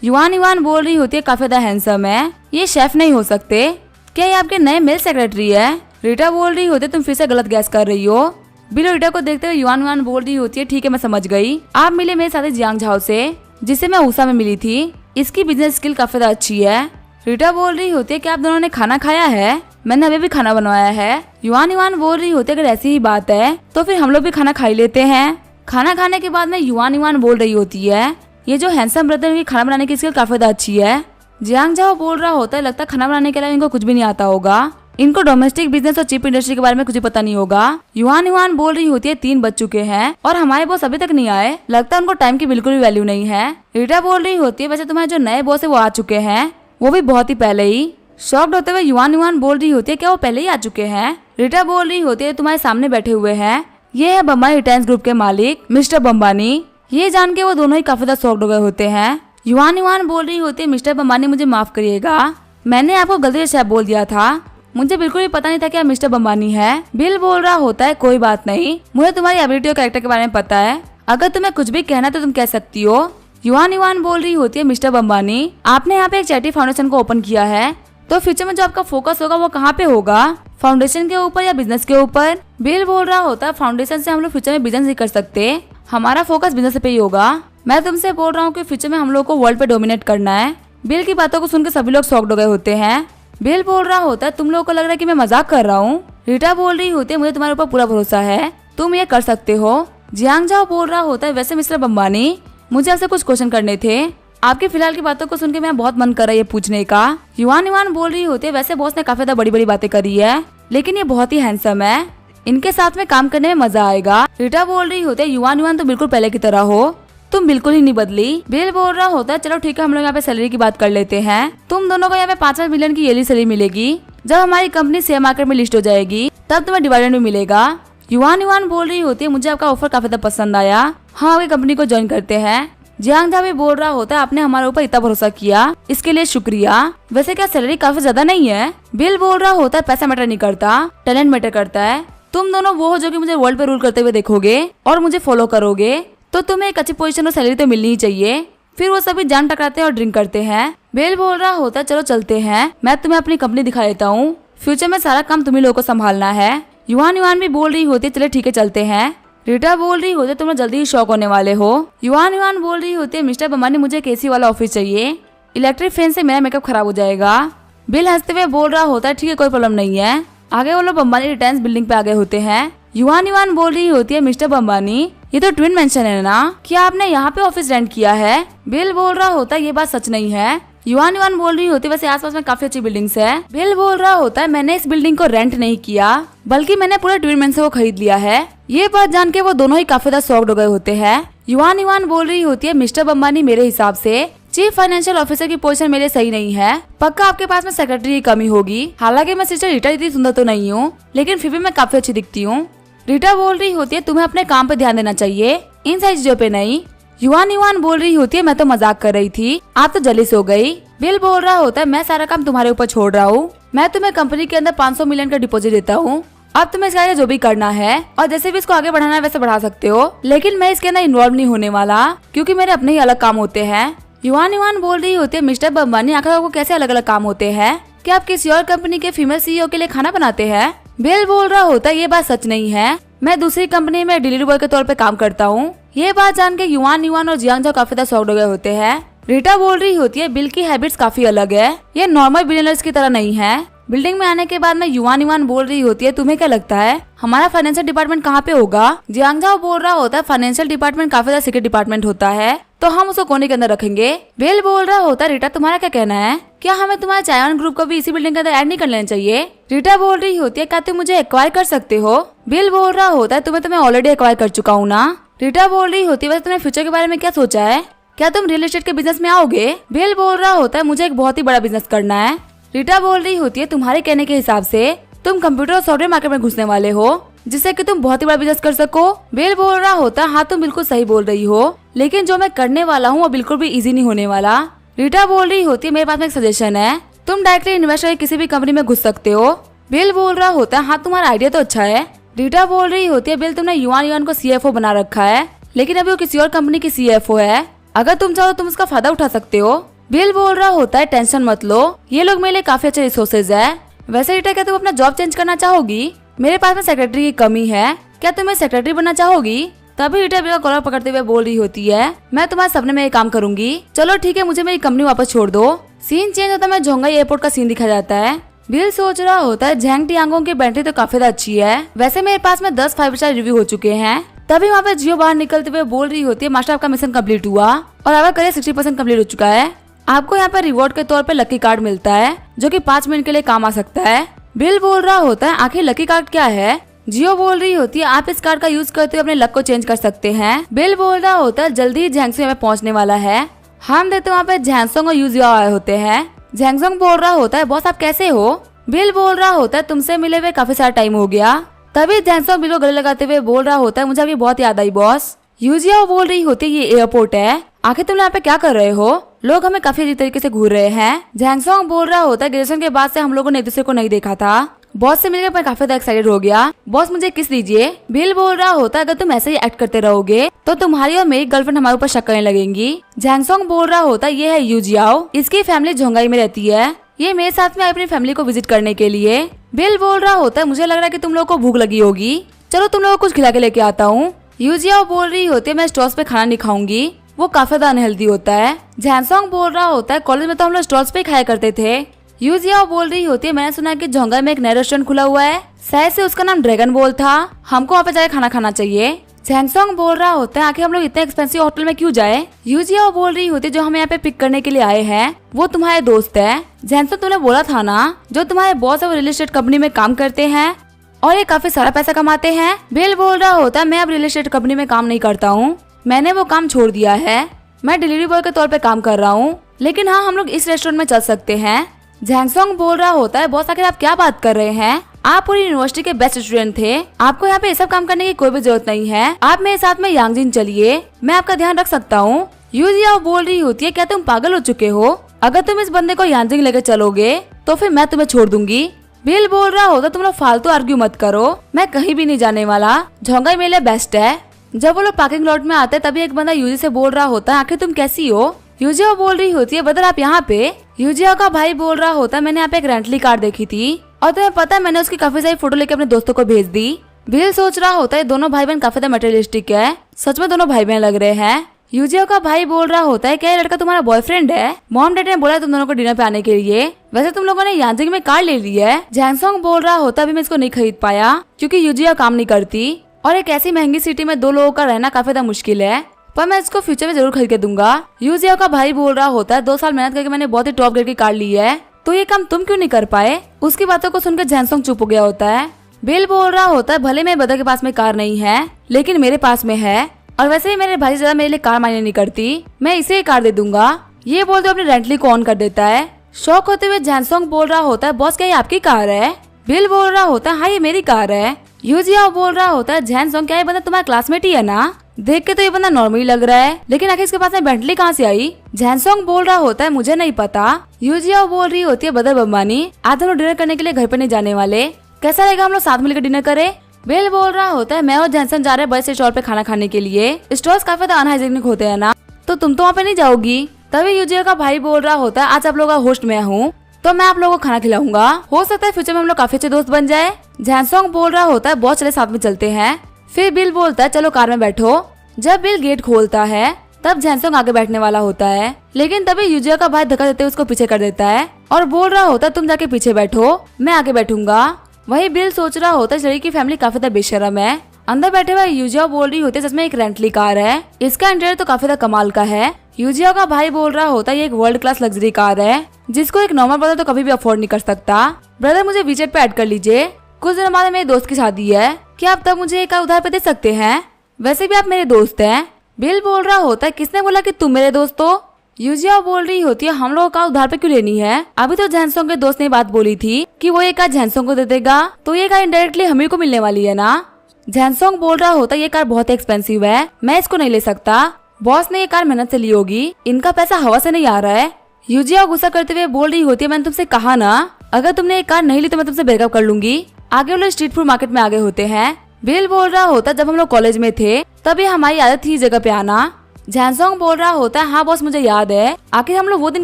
युआन युआन बोल रही होती है काफी ज्यादा हैंडसम है, ये शेफ नहीं हो सकते, क्या ये आपके नए मेल सेक्रेटरी है। रीटा बोल रही होती है तुम फिर से गलत गैस कर रही हो। बिल रीटा को देखते हुए युआन युआन बोल रही होती है ठीक है मैं समझ गई, आप मिले मेरे साथी जियांग झाओ से जिसे मैं ऊषा में मिली थी, इसकी बिजनेस स्किल काफी ज्यादा अच्छी है। रीटा बोल रही होती है कि आप दोनों ने खाना खाया है, मैंने अभी भी खाना बनवाया है। युआन युआन बोल रही होती है अगर ऐसी ही बात है तो फिर हम लोग भी खाना खा ही लेते हैं। खाना खाने के बाद में युआन युआन बोल रही होती है ये जो हैंडसम ब्रदर की खाना बनाने की स्किल काफी ज्यादा अच्छी है। जियांग झाओ बोल रहा होता है लगता है खाना बनाने के अलावा इनको कुछ भी नहीं आता होगा, इनको डोमेस्टिक बिजनेस और चिप इंडस्ट्री के बारे में कुछ पता नहीं होगा। युआन युआन बोल रही होती है 3 बज चुके हैं और हमारे बॉस अभी तक नहीं आए, लगता है उनको टाइम की बिल्कुल भी वैल्यू नहीं है। रीटा बोल रही होती है वैसे तुम्हारे जो नए बॉस है वो आ चुके हैं, वो भी बहुत ही पहले ही। शॉक्ड होते हुए युआन युआन बोल रही होती है क्या वो पहले ही आ चुके हैं। रीटा बोल रही होती है तुम्हारे सामने बैठे हुए हैं, ये है बम्बानी रिटायर्स ग्रुप के मालिक मिस्टर बम्बानी। ये जान के वो दोनों ही काफी ज्यादा शॉक्ड हो गए होते हैं। युआन युआन बोल रही होती है मिस्टर बम्बानी मुझे माफ करिएगा, मैंने आपको गलती से शेफ बोल दिया था, मुझे बिल्कुल भी पता नहीं था कि आप मिस्टर बम्बानी है। बिल बोल रहा होता है कोई बात नहीं, मुझे तुम्हारी एबिलिटी और कैरेक्टर के बारे में पता है, अगर तुम्हें कुछ भी कहना तो तुम कह सकती हो। युआन युआन बोल रही होती है मिस्टर बम्बानी आपने यहाँ पे एक चैरिटी फाउंडेशन को ओपन किया है, तो फ्यूचर में जो आपका फोकस होगा वो कहाँ पे होगा, फाउंडेशन के ऊपर या बिजनेस के ऊपर। बिल बोल रहा होता है फाउंडेशन से हम लोग फ्यूचर में बिजनेस नहीं कर सकते, हमारा फोकस बिजनेस पे ही होगा। मैं तुमसे बोल रहा हूँ कि फ्यूचर में हम लोग को वर्ल्ड पे डोमिनेट करना है। बिल की बातों को सुनकर सभी लोग शॉक्ड हो गए होते हैं। बिल बोल रहा होता है तुम लोगों को लग रहा है कि मैं मजाक कर रहा हूँ। रीटा बोल रही होती है मुझे तुम्हारे ऊपर पूरा भरोसा है, तुम ये कर सकते हो। जियांग झाओ बोल रहा होता है वैसे मिस्टर बम्बानी मुझे आपसे कुछ क्वेश्चन करने थे, आपकी फिलहाल की बातों को सुन के मैं बहुत मन कर रहा है ये पूछने का। युआन युआन बोल रही होती है वैसे बॉस ने काफी ज्यादा बड़ी बड़ी बातें करी है, लेकिन ये बहुत ही हैंडसम है, इनके साथ में काम करने में मजा आएगा। रीटा बोल रही होती है युआन युआन तो बिल्कुल पहले की तरह हो, तुम बिल्कुल ही नहीं बदली। बिल बोल रहा होता है चलो ठीक है हम लोग यहाँ पे सैलरी की बात कर लेते हैं, तुम दोनों को यहाँ पे 5 मिलियन की ईयरली सैलरी मिलेगी, जब हमारी कंपनी शेयर मार्केट में लिस्ट हो जाएगी तब तुम्हें डिविडेंड भी मिलेगा। युआन युआन बोल रही होती है मुझे आपका ऑफर काफी ज्यादा पसंद आया, हाँ आपकी कंपनी को ज्वाइन करते हैं। जियांग झाओ भी बोल रहा होता है आपने हमारे ऊपर इतना भरोसा किया इसके लिए शुक्रिया, वैसे क्या सैलरी काफी ज्यादा नहीं है। बिल बोल रहा होता है पैसा मैटर नहीं करता, टैलेंट मैटर करता है, तुम दोनों वो हो जो कि मुझे वर्ल्ड पे रूल करते हुए देखोगे और मुझे फॉलो करोगे तो तुम्हें एक अच्छी पोजीशन और सैलरी तो मिलनी ही चाहिए। फिर वो सभी जान टकराते हैं और ड्रिंक करते हैं। बिल बोल रहा होता है चलो चलते हैं, मैं तुम्हें अपनी कंपनी दिखा देता हूँ, फ्यूचर में सारा काम तुम्ही लोगों को संभालना है। युआन युआन भी बोल रही होती है चले ठीक है चलते हैं। रीटा बोल रही होती है तुम लोग जल्दी ही शॉक होने वाले हो। युआन युआन बोल रही होती है मिस्टर बम्बानी मुझे एक एसी वाला ऑफिस चाहिए, इलेक्ट्रिक फैन से मेरा मेकअप खराब हो जाएगा। बिल हंसते हुए बोल रहा होता है ठीक है कोई प्रॉब्लम नहीं है। आगे वो लोग बम्बानी रिटायर्स बिल्डिंग पे आ गए होते हैं। युआन युआन बोल रही होती है मिस्टर बम्बानी ये तो ट्विन मेंशन है ना, क्या आपने यहाँ पे ऑफिस रेंट किया है। बिल बोल रहा होता है ये बात सच नहीं है। युआन युआन बोल रही होती है वैसे आसपास में काफी अच्छी बिल्डिंग्स है। बिल बोल रहा होता है मैंने इस बिल्डिंग को रेंट नहीं किया बल्कि मैंने पूरे ट्विन मेंशन को खरीद लिया है। ये बात जान के वो दोनों ही काफी ज्यादा शॉक्ड हो गए होते हैं। युआन युआन बोल रही होती है मिस्टर बम्बानी मेरे हिसाब से चीफ फाइनेंशियल ऑफिसर की पोजीशन मेरे सही नहीं है, पक्का आपके पास में सेक्रेटरी की कमी होगी। हालांकि मैं सिस्टर रीटा इतनी सुंदर तो नहीं हूँ, लेकिन फिर भी मैं काफी अच्छी दिखती हूँ। रीटा बोल रही होती है तुम्हें अपने काम पे ध्यान देना चाहिए, इन सारी चीजों पे नहीं। युआन युआन बोल रही होती है मैं तो मजाक कर रही थी, आप तो जलीस हो गई। बिल बोल रहा होता है मैं सारा काम तुम्हारे ऊपर छोड़ रहा हूँ, मैं तुम्हें कंपनी के अंदर 500 मिलियन का डिपॉजिट देता हूँ, अब तुम्हें इसके आगे जो भी करना है और जैसे भी इसको आगे बढ़ाना है वैसे बढ़ा सकते हो, लेकिन मैं इसके अंदर इन्वॉल्व नहीं होने वाला क्योंकि मेरे अपने ही अलग काम होते हैं। युआन युआन बोल रही होती है मिस्टर बम्बानी आखिर आपको कैसे अलग अलग काम होते हैं, क्या आप किसी और कंपनी के फीमेल सीईओ के लिए खाना बनाते हैं। बिल बोल रहा होता है ये बात सच नहीं है, मैं दूसरी कंपनी में डिलीवरी बॉय के तौर पे काम करता हूँ। ये बात जान के युआन युआन और जियांग झाओ काफी ज्यादा शॉक्ड हो गए होते हैं। रीटा बोल रही होती है बिल की हैबिट्स काफी अलग है, ये नॉर्मल बिलियनर्स की तरह नहीं है, बिल्डिंग में आने के बाद मैं युवान युवान बोल रही होती है, तुम्हें क्या लगता है हमारा फाइनेंशियल डिपार्टमेंट कहाँ पे होगा? जियांग झाओ बोल रहा होता है, फाइनेंशियल डिपार्टमेंट काफी ज्यादा सीक्रेट डिपार्टमेंट होता है, तो हम उसको कोने के अंदर रखेंगे। बेल बोल रहा होता है, रीटा तुम्हारा क्या कहना है? क्या हमें तुम्हारे चायन ग्रुप को भी इसी बिल्डिंग के अंदर ऐड नहीं कर लेना चाहिए? रीटा बोल रही होती है, क्या तुम मुझे एक्वायर कर सकते हो? बिल बोल रहा होता है, तुम्हें ऑलरेडी एक्वायर कर चुका हूँ ना। रीटा बोल रही होती है, वैसे तुमने फ्यूचर के बारे में क्या सोचा है? क्या तुम रियल एस्टेट के बिजनेस में आओगे? बिल बोल रहा होता है, मुझे एक बहुत ही बड़ा बिजनेस करना है। रीटा बोल रही होती है, तुम्हारे कहने के हिसाब से तुम कंप्यूटर और सॉफ्टवेयर मार्केट में घुसने वाले हो, जिससे कि तुम बहुत ही बड़ा बिजनेस कर सको। बिल बोल रहा होता है, हाँ तुम बिल्कुल सही बोल रही हो, लेकिन जो मैं करने वाला हूँ वो बिल्कुल भी इजी नहीं होने वाला। रीटा बोल रही होती है, मेरे पास में एक सजेशन है, तुम डायरेक्टली इन्वेस्ट करके किसी भी कंपनी में घुस सकते हो। बिल बोल रहा होता है, हाँ तुम्हारा आइडिया तो अच्छा है। रीटा बोल रही होती है, बिल तुमने युवान युवान को सीएफओ बना रखा है, लेकिन अभी वो किसी और कंपनी की सीएफओ है, अगर तुम चाहो तो तुम उसका फायदा उठा सकते हो। बिल बोल रहा होता है, टेंशन मत लो, ये लोग मेरे लिए काफी अच्छे रिसोर्सेज है। वैसे रीटा, क्या तुम अपना जॉब चेंज करना चाहोगी? मेरे पास में सेक्रेटरी की कमी है, क्या तुम्हें सेक्रेटरी बनना चाहोगी? तभी रीटा बिल का कॉलर पकड़ते हुए बोल रही होती है, मैं तुम्हारे सपने में ये काम करूंगी, चलो ठीक है, मुझे मेरी कंपनी वापस छोड़ दो। सीन चेंज होता है, जोंगाई एयरपोर्ट का सीन दिखा जाता है। बिल सोच रहा होता है, झैंग टियांगों की बैटरी तो काफी अच्छी है, वैसे मेरे पास में 10 5 स्टार रिव्यू हो चुके हैं। तभी वहाँ पे जियो बाहर निकलते हुए बोल रही होती है, मास्टर आपका मिशन कंप्लीट हुआ और आपका करियर 60% कंप्लीट हो चुका है। आपको यहाँ पे रिवॉर्ड के तौर पे लकी कार्ड मिलता है, जो कि 5 मिनट के लिए काम आ सकता है। बिल बोल रहा होता है, आखिर लकी कार्ड क्या है? जियो बोल रही होती है, आप इस कार्ड का यूज करते हुए अपने लक को चेंज कर सकते हैं। बिल बोल रहा होता है, जल्दी ही झैंगसोंग में पहुँचने वाला है। हम देखते वहाँ पे झैंगसोंग और यूजियो आए होते हैं। झैंगसोंग बोल रहा होता है, बॉस आप कैसे हो? बिल बोल रहा होता है, तुमसे मिले हुए काफी सारा टाइम हो गया। तभी झैंगसोंग बिल को गले लगाते हुए बोल रहा होता है, मुझे अभी बहुत याद आई बॉस। यूजियो बोल रही होती है, ये एयरपोर्ट है, आखिर तुम यहाँ पे क्या कर रहे हो? लोग हमें काफी अजीब तरीके से घूर रहे हैं। झैंगसोंग बोल रहा होता है, ग्रेजुएशन के बाद से हम लोगों ने एक दूसरे को नहीं देखा था, बॉस से मिलकर मैं काफी ज्यादा एक्साइटेड हो गया, बॉस मुझे किस दीजिए। बिल बोल रहा होता है, अगर तुम ऐसे ही एक्ट करते रहोगे तो तुम्हारी और मेरी गर्लफ्रेंड हमारे ऊपर शक करने लगेंगी। झैंगसोंग बोल रहा होता है, ये है यूजियाओ, इसकी फैमिली जोंगाई में रहती है, ये मेरे साथ में अपनी फैमिली को विजिट करने के लिए। बिल बोल रहा होता है, मुझे लग रहा है कि तुम लोगों को भूख लगी होगी, चलो तुम लोगों को कुछ खिला के लेके आता हूँ। यूजियाओ बोल रही होती है, मैं स्टॉल्स पे खाना नहीं खाऊंगी, वो काफी ज्यादा अनहेल्दी होता है। झैंगसोंग बोल रहा होता है, कॉलेज में तो हम लोग स्टॉल्स पे खाया करते थे। यूजियाओ बोल रही होती है, मैंने सुना कि जोंगाई में एक नया रेस्टोरेंट खुला हुआ है, शायद से उसका नाम ड्रैगन बॉल था, हमको वहाँ पे जाकर खाना खाना चाहिए। झैंगसोंग बोल रहा होता है, आखिर हम लोग इतने एक्सपेंसिव होटल में क्यों जाए? यूजियाओ बोल रही होती है, जो हमें यहाँ पे पिक करने के लिए आए हैं वो तुम्हारे दोस्त है। झैंगसोंग, तुमने बोला था ना, जो तुम्हारे बॉस है वो रियल एस्टेट कंपनी में काम करते हैं और ये काफी सारा पैसा कमाते हैं। बिल बोल रहा होता है, मैं अब रियल एस्टेट कंपनी में काम नहीं करता हूँ, मैंने वो काम छोड़ दिया है, मैं डिलीवरी बॉय के तौर पे काम कर रहा हूँ, लेकिन हाँ हम लोग इस रेस्टोरेंट में चल सकते हैं। झैंगसोंग बोल रहा होता है, बॉस आखिर आप क्या बात कर रहे हैं, आप पूरी यूनिवर्सिटी के बेस्ट स्टूडेंट थे, आपको यहाँ पे ये सब काम करने की कोई भी जरूरत नहीं है, आप मेरे साथ में यांगजिन चलिए, मैं आपका ध्यान रख सकता हूँ। यूजियाओ बोल रही होती है, क्या तुम पागल हो चुके हो? अगर तुम इस बंदे को यांगजिन लेकर चलोगे तो फिर मैं तुम्हें छोड़ दूंगी। बिल बोल रहा होता, तुम लोग फालतू आर्ग्यू मत करो, मैं कहीं भी नहीं जाने वाला, जोंगाई मेरे लिए बेस्ट है। जब वो लोग पार्किंग लॉट में आते तभी एक बंदा यूजी से बोल रहा होता है, आखिर तुम कैसी हो? यूजियाओ बोल रही होती है, बदर आप यहाँ पे? यूजियाओ का भाई बोल रहा होता है, मैंने यहाँ पे एक रेंटली कार देखी थी और तुम्हें पता है मैंने उसकी काफी सारी फोटो लेके अपने दोस्तों को भेज दी। बिल सोच रहा होता है, दोनों भाई बहन काफी ज्यादा मटेरियलिस्टिक है, सच में दोनों भाई बहन लग रहे हैं। यूजियाओ का भाई बोल रहा होता है, क्या ये लड़का तुम्हारा बॉयफ्रेंड है? मॉम डैडी ने बोला तुम दोनों को डिनर पे आने के लिए, वैसे तुम लोगों ने यांगजिन में कार ले ली है। झैंगसोंग बोल रहा होता है, अभी मैं इसको नहीं खरीद पाया क्योंकि यूजियाओ काम नहीं करती और एक ऐसी महंगी सिटी में 2 लोगों का रहना काफी ज्यादा मुश्किल है, पर मैं इसको फ्यूचर में जरूर खरीद के दूंगा। यूजियाओ का भाई बोल रहा होता है, 2 साल मेहनत करके मैंने बहुत ही टॉप ग्रेड की कार ली है, तो ये काम तुम क्यों नहीं कर पाए? उसकी बातों को सुनकर झैंगसोंग चुप हो गया होता है। बिल बोल रहा होता है, भले मेरे ब्रदर के पास में कार नहीं है लेकिन मेरे पास में है, और वैसे ही मेरे भाई ज्यादा मेरे लिए कार मायने नहीं करती, मैं इसे ही कार दे दूंगा। ये बोलते अपनी रेंटली को ऑन कर देता है। शौक होते हुए झैंगसोंग बोल रहा होता है, बॉस क्या ये आपकी कार है? बिल बोल रहा होता है, हाँ ये मेरी कार है। यूजियाओ बोल रहा होता है, झैंगसोंग क्या ये बंदा तुम्हारा क्लासमेट ही है ना? देख के तो ये बंदा नॉर्मली लग रहा है, लेकिन आखिर इसके पास में बेंटली कहाँ से आई? झैंगसोंग बोल रहा होता है, मुझे नहीं पता। यूजियाओ बोल रही होती है, बदर बम्बानी, आज हम लोग डिनर करने के लिए घर पे नहीं जाने वाले, कैसा रहेगा हम लोग साथ मिलकर डिनर करें? बिल बोल रहा होता है, मैं और झैंगसोंग जा रहे हैं बड़े से स्टॉल पे खाना खाने के लिए, स्टॉल्स काफी ज्यादा अनहाइजीनिक होते हैं ना, तो तुम तो वहाँ पे नहीं जाओगी। तभी यूजियाओ का भाई बोल रहा होता है, आज आप लोगों का होस्ट मैं हूँ तो मैं आप लोगों को खाना खिलाऊंगा, हो सकता है फ्यूचर में हम लोग काफी अच्छे दोस्त बन जाए। झैंगसोंग बोल रहा होता है, बहुत चले साथ में चलते हैं। फिर बिल बोलता है, चलो कार में बैठो। जब बिल गेट खोलता है तब झैनसोंग आगे बैठने वाला होता है, लेकिन तभी यूजिया का भाई धक्का देते हुए उसको पीछे कर देता है और बोल रहा होता है तुम जाके पीछे बैठो, मैं आगे बैठूंगा। वही बिल सोच रहा होता है इस लड़की की फैमिली काफी ज्यादा बेशरम है। अंदर बैठे हुए यूजिया बोल रही होती है सच में एक रेंटली कार है, इसका इंटीरियर तो काफी ज्यादा कमाल का है। यूजिया का भाई बोल रहा होता है ये एक वर्ल्ड क्लास लग्जरी कार है जिसको एक नॉर्मल ब्रदर तो कभी भी अफोर्ड नहीं कर सकता। ब्रदर मुझे वीचेट पे ऐड कर लीजिए, कुछ दिनों बाद मेरे दोस्त की शादी है, क्या आप तब मुझे एक कार उधार पे दे सकते हैं? वैसे भी आप मेरे दोस्त हैं। बिल बोल रहा होता है किसने बोला कि तुम मेरे दोस्त हो? यूजिया बोल रही होती है हम लोग का उधार पे क्यों लेनी है, अभी तो झैनसोंग के दोस्त ने बात बोली थी कि वो ये कार झैनसोंग को दे देगा, तो ये कार इनडायरेक्टली हमें को मिलने वाली है ना। झैनसोंग बोल रहा होता है ये कार बहुत एक्सपेंसिव है, मैं इसको नहीं ले सकता, बॉस ने ये कार मेहनत से ली होगी, इनका पैसा हवा से नहीं आ रहा है। यूजिया गुस्सा करते हुए बोल रही होती है मैंने तुमसे कहा ना अगर तुमने ये कार नहीं ली तो मैं तुमसे ब्रेकअप कर लूंगी। आगे वो लोग स्ट्रीट फूड मार्केट में आगे होते हैं। बिल बोल रहा होता जब हम लोग कॉलेज में थे तभी हमारी आदत थी जगह पे आना। झैनसोंग बोल रहा होता है हाँ बॉस मुझे याद है, आखिर हम लोग वो दिन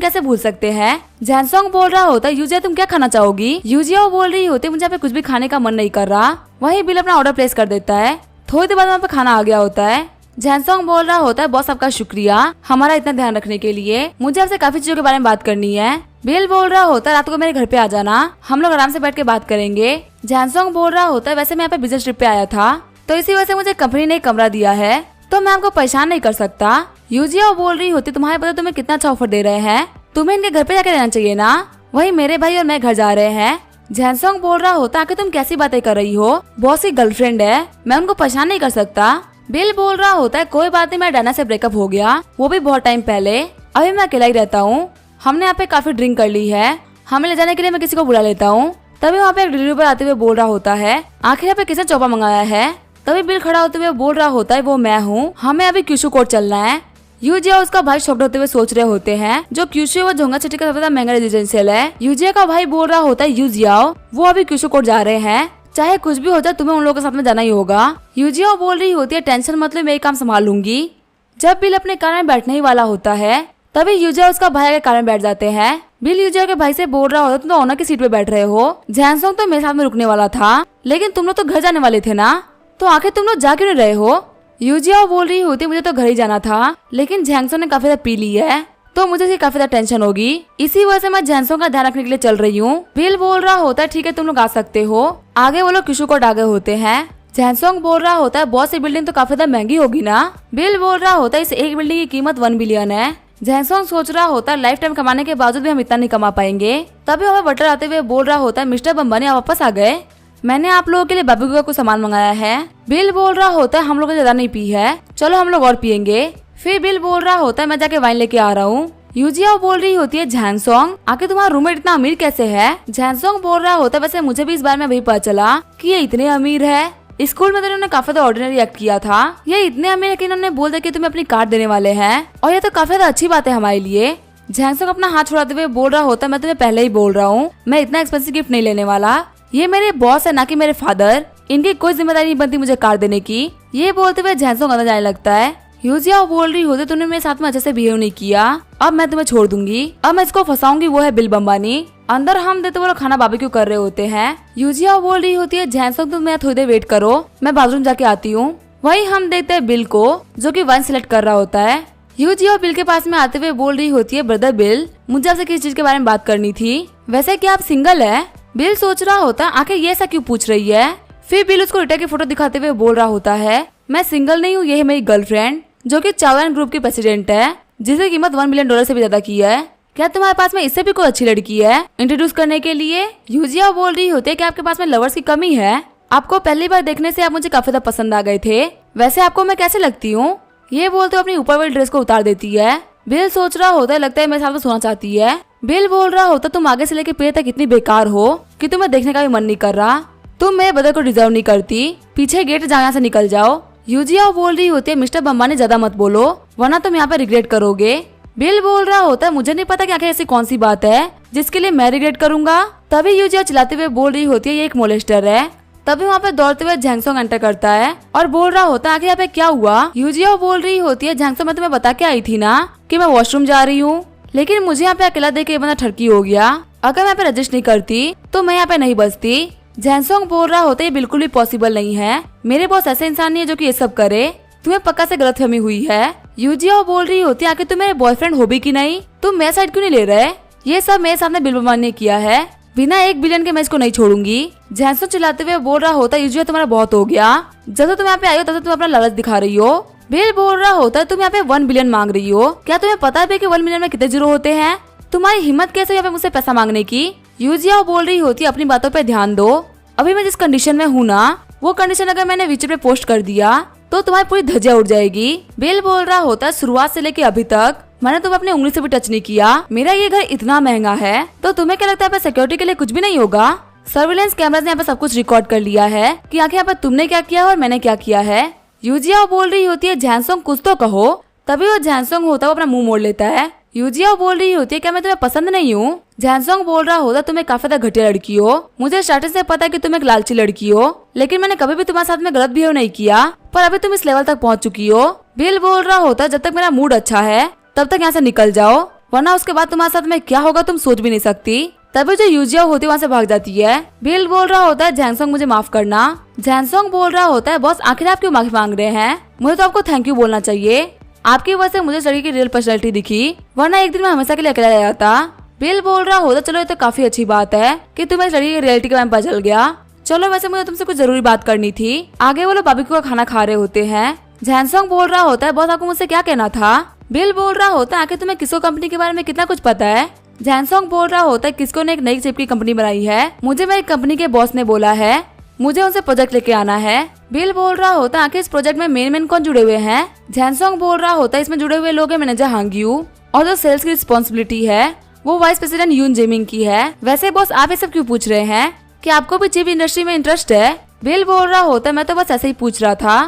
कैसे भूल सकते हैं। झैनसोंग बोल रहा होता है यूजिया तुम क्या खाना चाहोगी? यूजिया बोल रही होती है मुझे यहाँ पे कुछ भी खाने का मन नहीं कर रहा। वही बिल अपना ऑर्डर प्लेस कर देता है, थोड़ी देर बाद वहाँ पे खाना आ गया होता है। झैनसोंग बोल रहा होता है बॉस आपका शुक्रिया हमारा इतना ध्यान रखने के लिए, मुझे आपसे काफी चीजों के बारे में बात करनी है। बिल बोल रहा होता है रात को मेरे घर पे आ जाना, हम लोग आराम से बैठ के बात करेंगे। झैनसोंग बोल रहा होता है वैसे मैं यहाँ पे बिजनेस ट्रिप पे आया था तो इसी वजह से मुझे कंपनी ने कमरा दिया है, तो मैं आपको परेशान नहीं कर सकता। यूजिया बोल रही होती तुम्हारे पता तुम्हें कितना अच्छा ऑफर दे रहे हैं, तुम्हें इनके घर पे जाके रहना चाहिए ना। वही मेरे भाई और मैं घर जा रहे हैं। झैनसोंग बोल रहा होता आखिर तुम कैसी बातें कर रही हो, बॉस की गर्लफ्रेंड है, मैं उनको परेशान नहीं कर सकता। बिल बोल रहा होता है कोई बात नहीं, मेरा डायना से ब्रेकअप हो गया, वो भी बहुत टाइम पहले, अभी मैं अकेला ही रहता हूँ, हमने यहाँ पे काफी ड्रिंक कर ली है, हमें ले जाने के लिए मैं किसी को बुला लेता हूँ। तभी वहाँ पे एक डिलीवरी बॉय आते हुए बोल रहा होता है आखिर यहाँ पे किसने चौपा मंगाया है। तभी बिल खड़ा होते हुए बोल रहा होता है वो मैं हूँ, हमें अभी क्यूशु कोर्ट चलना है। यूजिया उसका भाई शॉक्ड होते हुए सोच रहे होते हैं जो क्यूशु वो झोंगा सिटी का सबसे ज्यादा महंगा रेजिडेंशियल है। यूजिया का भाई बोल रहा होता है यूजियाओ वो अभी क्यूशु कोर्ट जा रहे हैं, चाहे कुछ भी हो जाए तुम्हें उन लोगों के साथ में जाना ही होगा। यूजिया बोल रही होती है टेंशन मत लो, मैं काम संभाल लूंगी। जब बिल अपने कार में बैठने ही वाला होता है तभी यूजिया उसका भाई के कार में बैठ जाते हैं। बिल यूजिया के भाई से बोल रहा होता तुम तो ऑनर की सीट पे बैठ रहे हो, झैनसोंग तो मेरे साथ में रुकने वाला था, लेकिन तुम लोग तो घर जाने वाले थे ना, तो आखिर तुम लोग जा क्यों नहीं रहे हो? यूजिया बोल रही होती मुझे तो घर ही जाना था, लेकिन झैनसोंग ने काफी ज्यादा पी ली है तो मुझे इसकी काफी ज्यादा टेंशन होगी, इसी वजह से मैं झैनसोंग का ध्यान रखने के लिए चल रही हूँ। बिल बोल रहा होता है ठीक है तुम लोग आ सकते हो। आगे वो लोग क्यूशु कोर्ट आगे होते हैं। झैनसोंग बोल रहा होता है बॉस ये बिल्डिंग तो काफी ज्यादा महंगी होगी ना। बिल बोल रहा होता है इस एक बिल्डिंग की कीमत 1 बिलियन है। झैनसोंग सोच रहा होता है लाइफ टाइम कमाने के बावजूद भी हम इतना नहीं कमा पाएंगे। तभी हमें बटर आते हुए बोल रहा होता है मिस्टर बम्बानी आप वापस आ गए, मैंने आप लोगों के लिए बाबू का कुछ सामान मंगाया है। बिल बोल रहा होता है हम लोगों ने ज्यादा नहीं पी है, चलो हम लोग और पियेंगे। फिर बिल बोल रहा होता है मैं जाके वाइन लेके आ रहा हूँ। यूजिया बोल रही होती है झैनसोंग आखिर तुम्हारा रूममेट इतना अमीर कैसे है? झैनसोंग बोल रहा होता है वैसे मुझे भी इस बारे में वही पता चला कि ये इतने अमीर है, स्कूल में तो इन्होंने काफी ज्यादा ऑर्डिनरी एक्ट किया था, ये इतने अमीर है कि इन्होंने बोल दिया कि तुम्हें अपनी कार देने वाले हैं और ये तो काफी ज्यादा अच्छी बात है हमारे लिए। झैनसोंग अपना हाथ छुड़ाते हुए बोल रहा होता है मैं तुम्हें पहले ही बोल रहा हूँ मैं इतना एक्सपेंसिव गिफ्ट नहीं लेने वाला, ये मेरे बॉस है ना कि मेरे फादर, इनकी कोई जिम्मेदारी नहीं बनती मुझे कार देने की। ये बोलते हुए झैनसोंग अंदर जाने लगता है। यूजिया बोल रही होती तुमने मेरे साथ में अच्छे से बिहेव नहीं किया, अब मैं तुम्हें छोड़ दूंगी, अब मैं इसको फंसाऊंगी, वो है बिल बम्बानी। अंदर हम देते वो लोग खाना बारबेक्यू कर रहे होते हैं। यूजिया बोल रही होती है झैनसोंग तुम मेरा थोड़ी देर वेट करो, मैं बाथरूम जाके आती हूँ। वही हम देखते हैं बिल को जो कि वाइन सिलेक्ट कर रहा होता है। यूजिया बिल के पास में आते हुए बोल रही होती है ब्रदर बिल मुझे आपसे किसी चीज के बारे में बात करनी थी, वैसे क्या आप सिंगल है? बिल सोच रहा होता है आखिर ये ऐसा क्यों पूछ रही है। फिर बिल उसको रिटा की फोटो दिखाते हुए बोल रहा होता है मैं सिंगल नहीं हूँ, ये है मेरी गर्लफ्रेंड जो कि चावलान ग्रुप की प्रेसिडेंट है जिसकी कीमत $1 बिलियन से भी ज्यादा की है। क्या तुम्हारे पास में इससे भी कोई अच्छी लड़की है इंट्रोड्यूस करने के लिए? यूजिया बोल रही होती है कि आपके पास में लवर्स की कमी है, आपको पहली बार देखने से आप मुझे काफी ज्यादा पसंद आ गए थे, वैसे आपको मैं कैसे लगती हूँ? ये बोलते अपनी ऊपर वाली ड्रेस को उतार देती है। बिल सोच रहा होता है लगता है मेरे साथ में सोना चाहती है। बिल बोल रहा होता तुम आगे से लेके पैर तक इतनी बेकार हो कि तुम्हें देखने का भी मन नहीं कर रहा, तुम मेरे ब्रदर को डिजर्व नहीं करती, पीछे गेट जहाँ से निकल जाओ। यूजिया बोल रही होती है मिस्टर बम्बानी ज्यादा मत बोलो वरना तुम यहाँ पे रिग्रेट करोगे। बिल बोल रहा होता है मुझे नहीं पता कि आखिर ऐसी कौन सी बात है जिसके लिए मैं रिग्रेट करूंगा। तभी यूजिया चिल्लाते हुए बोल रही होती है ये एक मोलेस्टर है। तभी वहाँ पे दौड़ते हुए झैनसोंग एंटर करता है और बोल रहा होता है आखिर यहाँ पे क्या हुआ? यूजिया बोल रही होती है झैनसोंग मैं तुम्हें बता के आई थी ना कि मैं वॉशरूम जा रही हूँ, लेकिन मुझे यहाँ पे अकेला देख के ये बंदा ठरकी हो गया, अगर मैं यहाँ पे रजिस्ट नहीं करती तो मैं यहाँ पे नहीं बचती। झैनसोंग बोल रहा होता है ये बिल्कुल भी पॉसिबल नहीं है, मेरे बॉस ऐसे इंसान नहीं है जो कि ये सब करे, तुम्हें पक्का से गलतफहमी हुई है। यूजिया बोल रही होती है आखिर तुम मेरे बॉयफ्रेंड हो भी कि नहीं, तुम मेरा साइड क्यों नहीं ले रहे? ये सब मेरे सामने बिलबुमान ने किया है, बिना 1 बिलियन के मैं इसको नहीं छोड़ूंगी। जैनसोंग चिल्लाते हुए बोल रहा होता है यूजिया तुम्हारा बहुत हो गया, जब से तुम यहाँ पे आई हो तब से तुम अपना लालच दिखा रही हो। बिल बोल रहा होता है तुम यहाँ पे 1 बिलियन मांग रही हो, क्या तुम्हें पता है कि 1 मिलियन में कितने जीरो होते हैं? तुम्हारी हिम्मत कैसे यहाँ पे मुझसे पैसा मांगने की? यूजिया बोल रही होती है अपनी बातों पे ध्यान दो, अभी मैं जिस कंडीशन में हूँ ना, वो कंडीशन अगर मैंने विचर पे पोस्ट कर दिया तो तुम्हारी पूरी धज्जियां उड़ जाएगी। बिल बोल रहा होता है शुरुआत से लेके अभी तक मैंने तुम्हें अपनी उंगली से भी टच नहीं किया, मेरा ये घर इतना महंगा है तो तुम्हें क्या लगता है सिक्योरिटी के लिए कुछ भी नहीं होगा? सर्विलेंस कैमरास ने यहाँ पे सब कुछ रिकॉर्ड कर लिया है कि आखिर यहाँ पे तुमने क्या किया और मैंने क्या किया है। यूजिया बोल रही होती है जैनसोंग कुछ तो कहो, तभी वो जैनसोंग होता है वो अपना मुंह मोड़ लेता है। यूजिया बोल रही होती है क्या मैं तुम्हें पसंद नहीं हूँ? जैनसोंग बोल रहा होता तुम एक काफी ज्यादा घटिया लड़की हो, मुझे स्टार्टिंग से पता है कि तुम एक लालची लड़की हो, लेकिन मैंने कभी भी तुम्हारे साथ में गलत बिहेव नहीं किया, पर अभी तुम इस लेवल तक पहुँच चुकी हो। बिल बोल रहा होता जब तक मेरा मूड अच्छा है तब तक यहाँ से निकल जाओ, वरना उसके बाद तुम्हारे साथ में क्या होगा तुम सोच भी नहीं सकती। तभी जो यूजिया होती है वहाँ से भाग जाती है। बिल बोल रहा होता है जैनसोंग मुझे माफ करना। जैनसोंग बोल रहा होता है बॉस आखिर आप क्यों माफी मांग रहे हैं? मुझे तो आपको थैंक यू बोलना चाहिए, आपकी वजह से मुझे लड़की की रियल पर्सनैलिटी दिखी, वरना एक दिन मैं हमेशा के लिए अकेला रह जाता। बिल बोल रहा होता चलो ये तो काफी अच्छी बात है कि तुम्हें लड़की की रियलिटी के बारे में पता चल गया। चलो वैसे मुझे तुमसे कुछ जरूरी बात करनी थी। आगे वो लोग बारबेक्यू का खाना खा रहे होते हैं। जैनसोंग बोल रहा होता है बॉस आपको मुझसे क्या कहना था? बिल बोल रहा होता है आखिर तुम्हें किसको कंपनी के बारे में कितना कुछ पता है? जैनसोंग बोल रहा होता है किसको ने एक नई चिप की कंपनी बनाई है, मुझे मेरी कंपनी के बॉस ने बोला है, मुझे उनसे प्रोजेक्ट लेके आना है। बिल बोल रहा होता है आखिर इस प्रोजेक्ट में मेन कौन जुड़े हुए हैं? जैनसोंग बोल रहा होता है इसमें जुड़े हुए लोग हैं मैनेजर हांग यू, और जो सेल्स की रिस्पॉन्सिबिलिटी है वो वाइस प्रेसिडेंट यून जेमिंग की है। वैसे बॉस आप ये सब क्यों पूछ रहे हैं, कि आपको भी चिप इंडस्ट्री में इंटरेस्ट है? बिल बोल रहा होता है मैं तो बस ऐसे ही पूछ रहा था,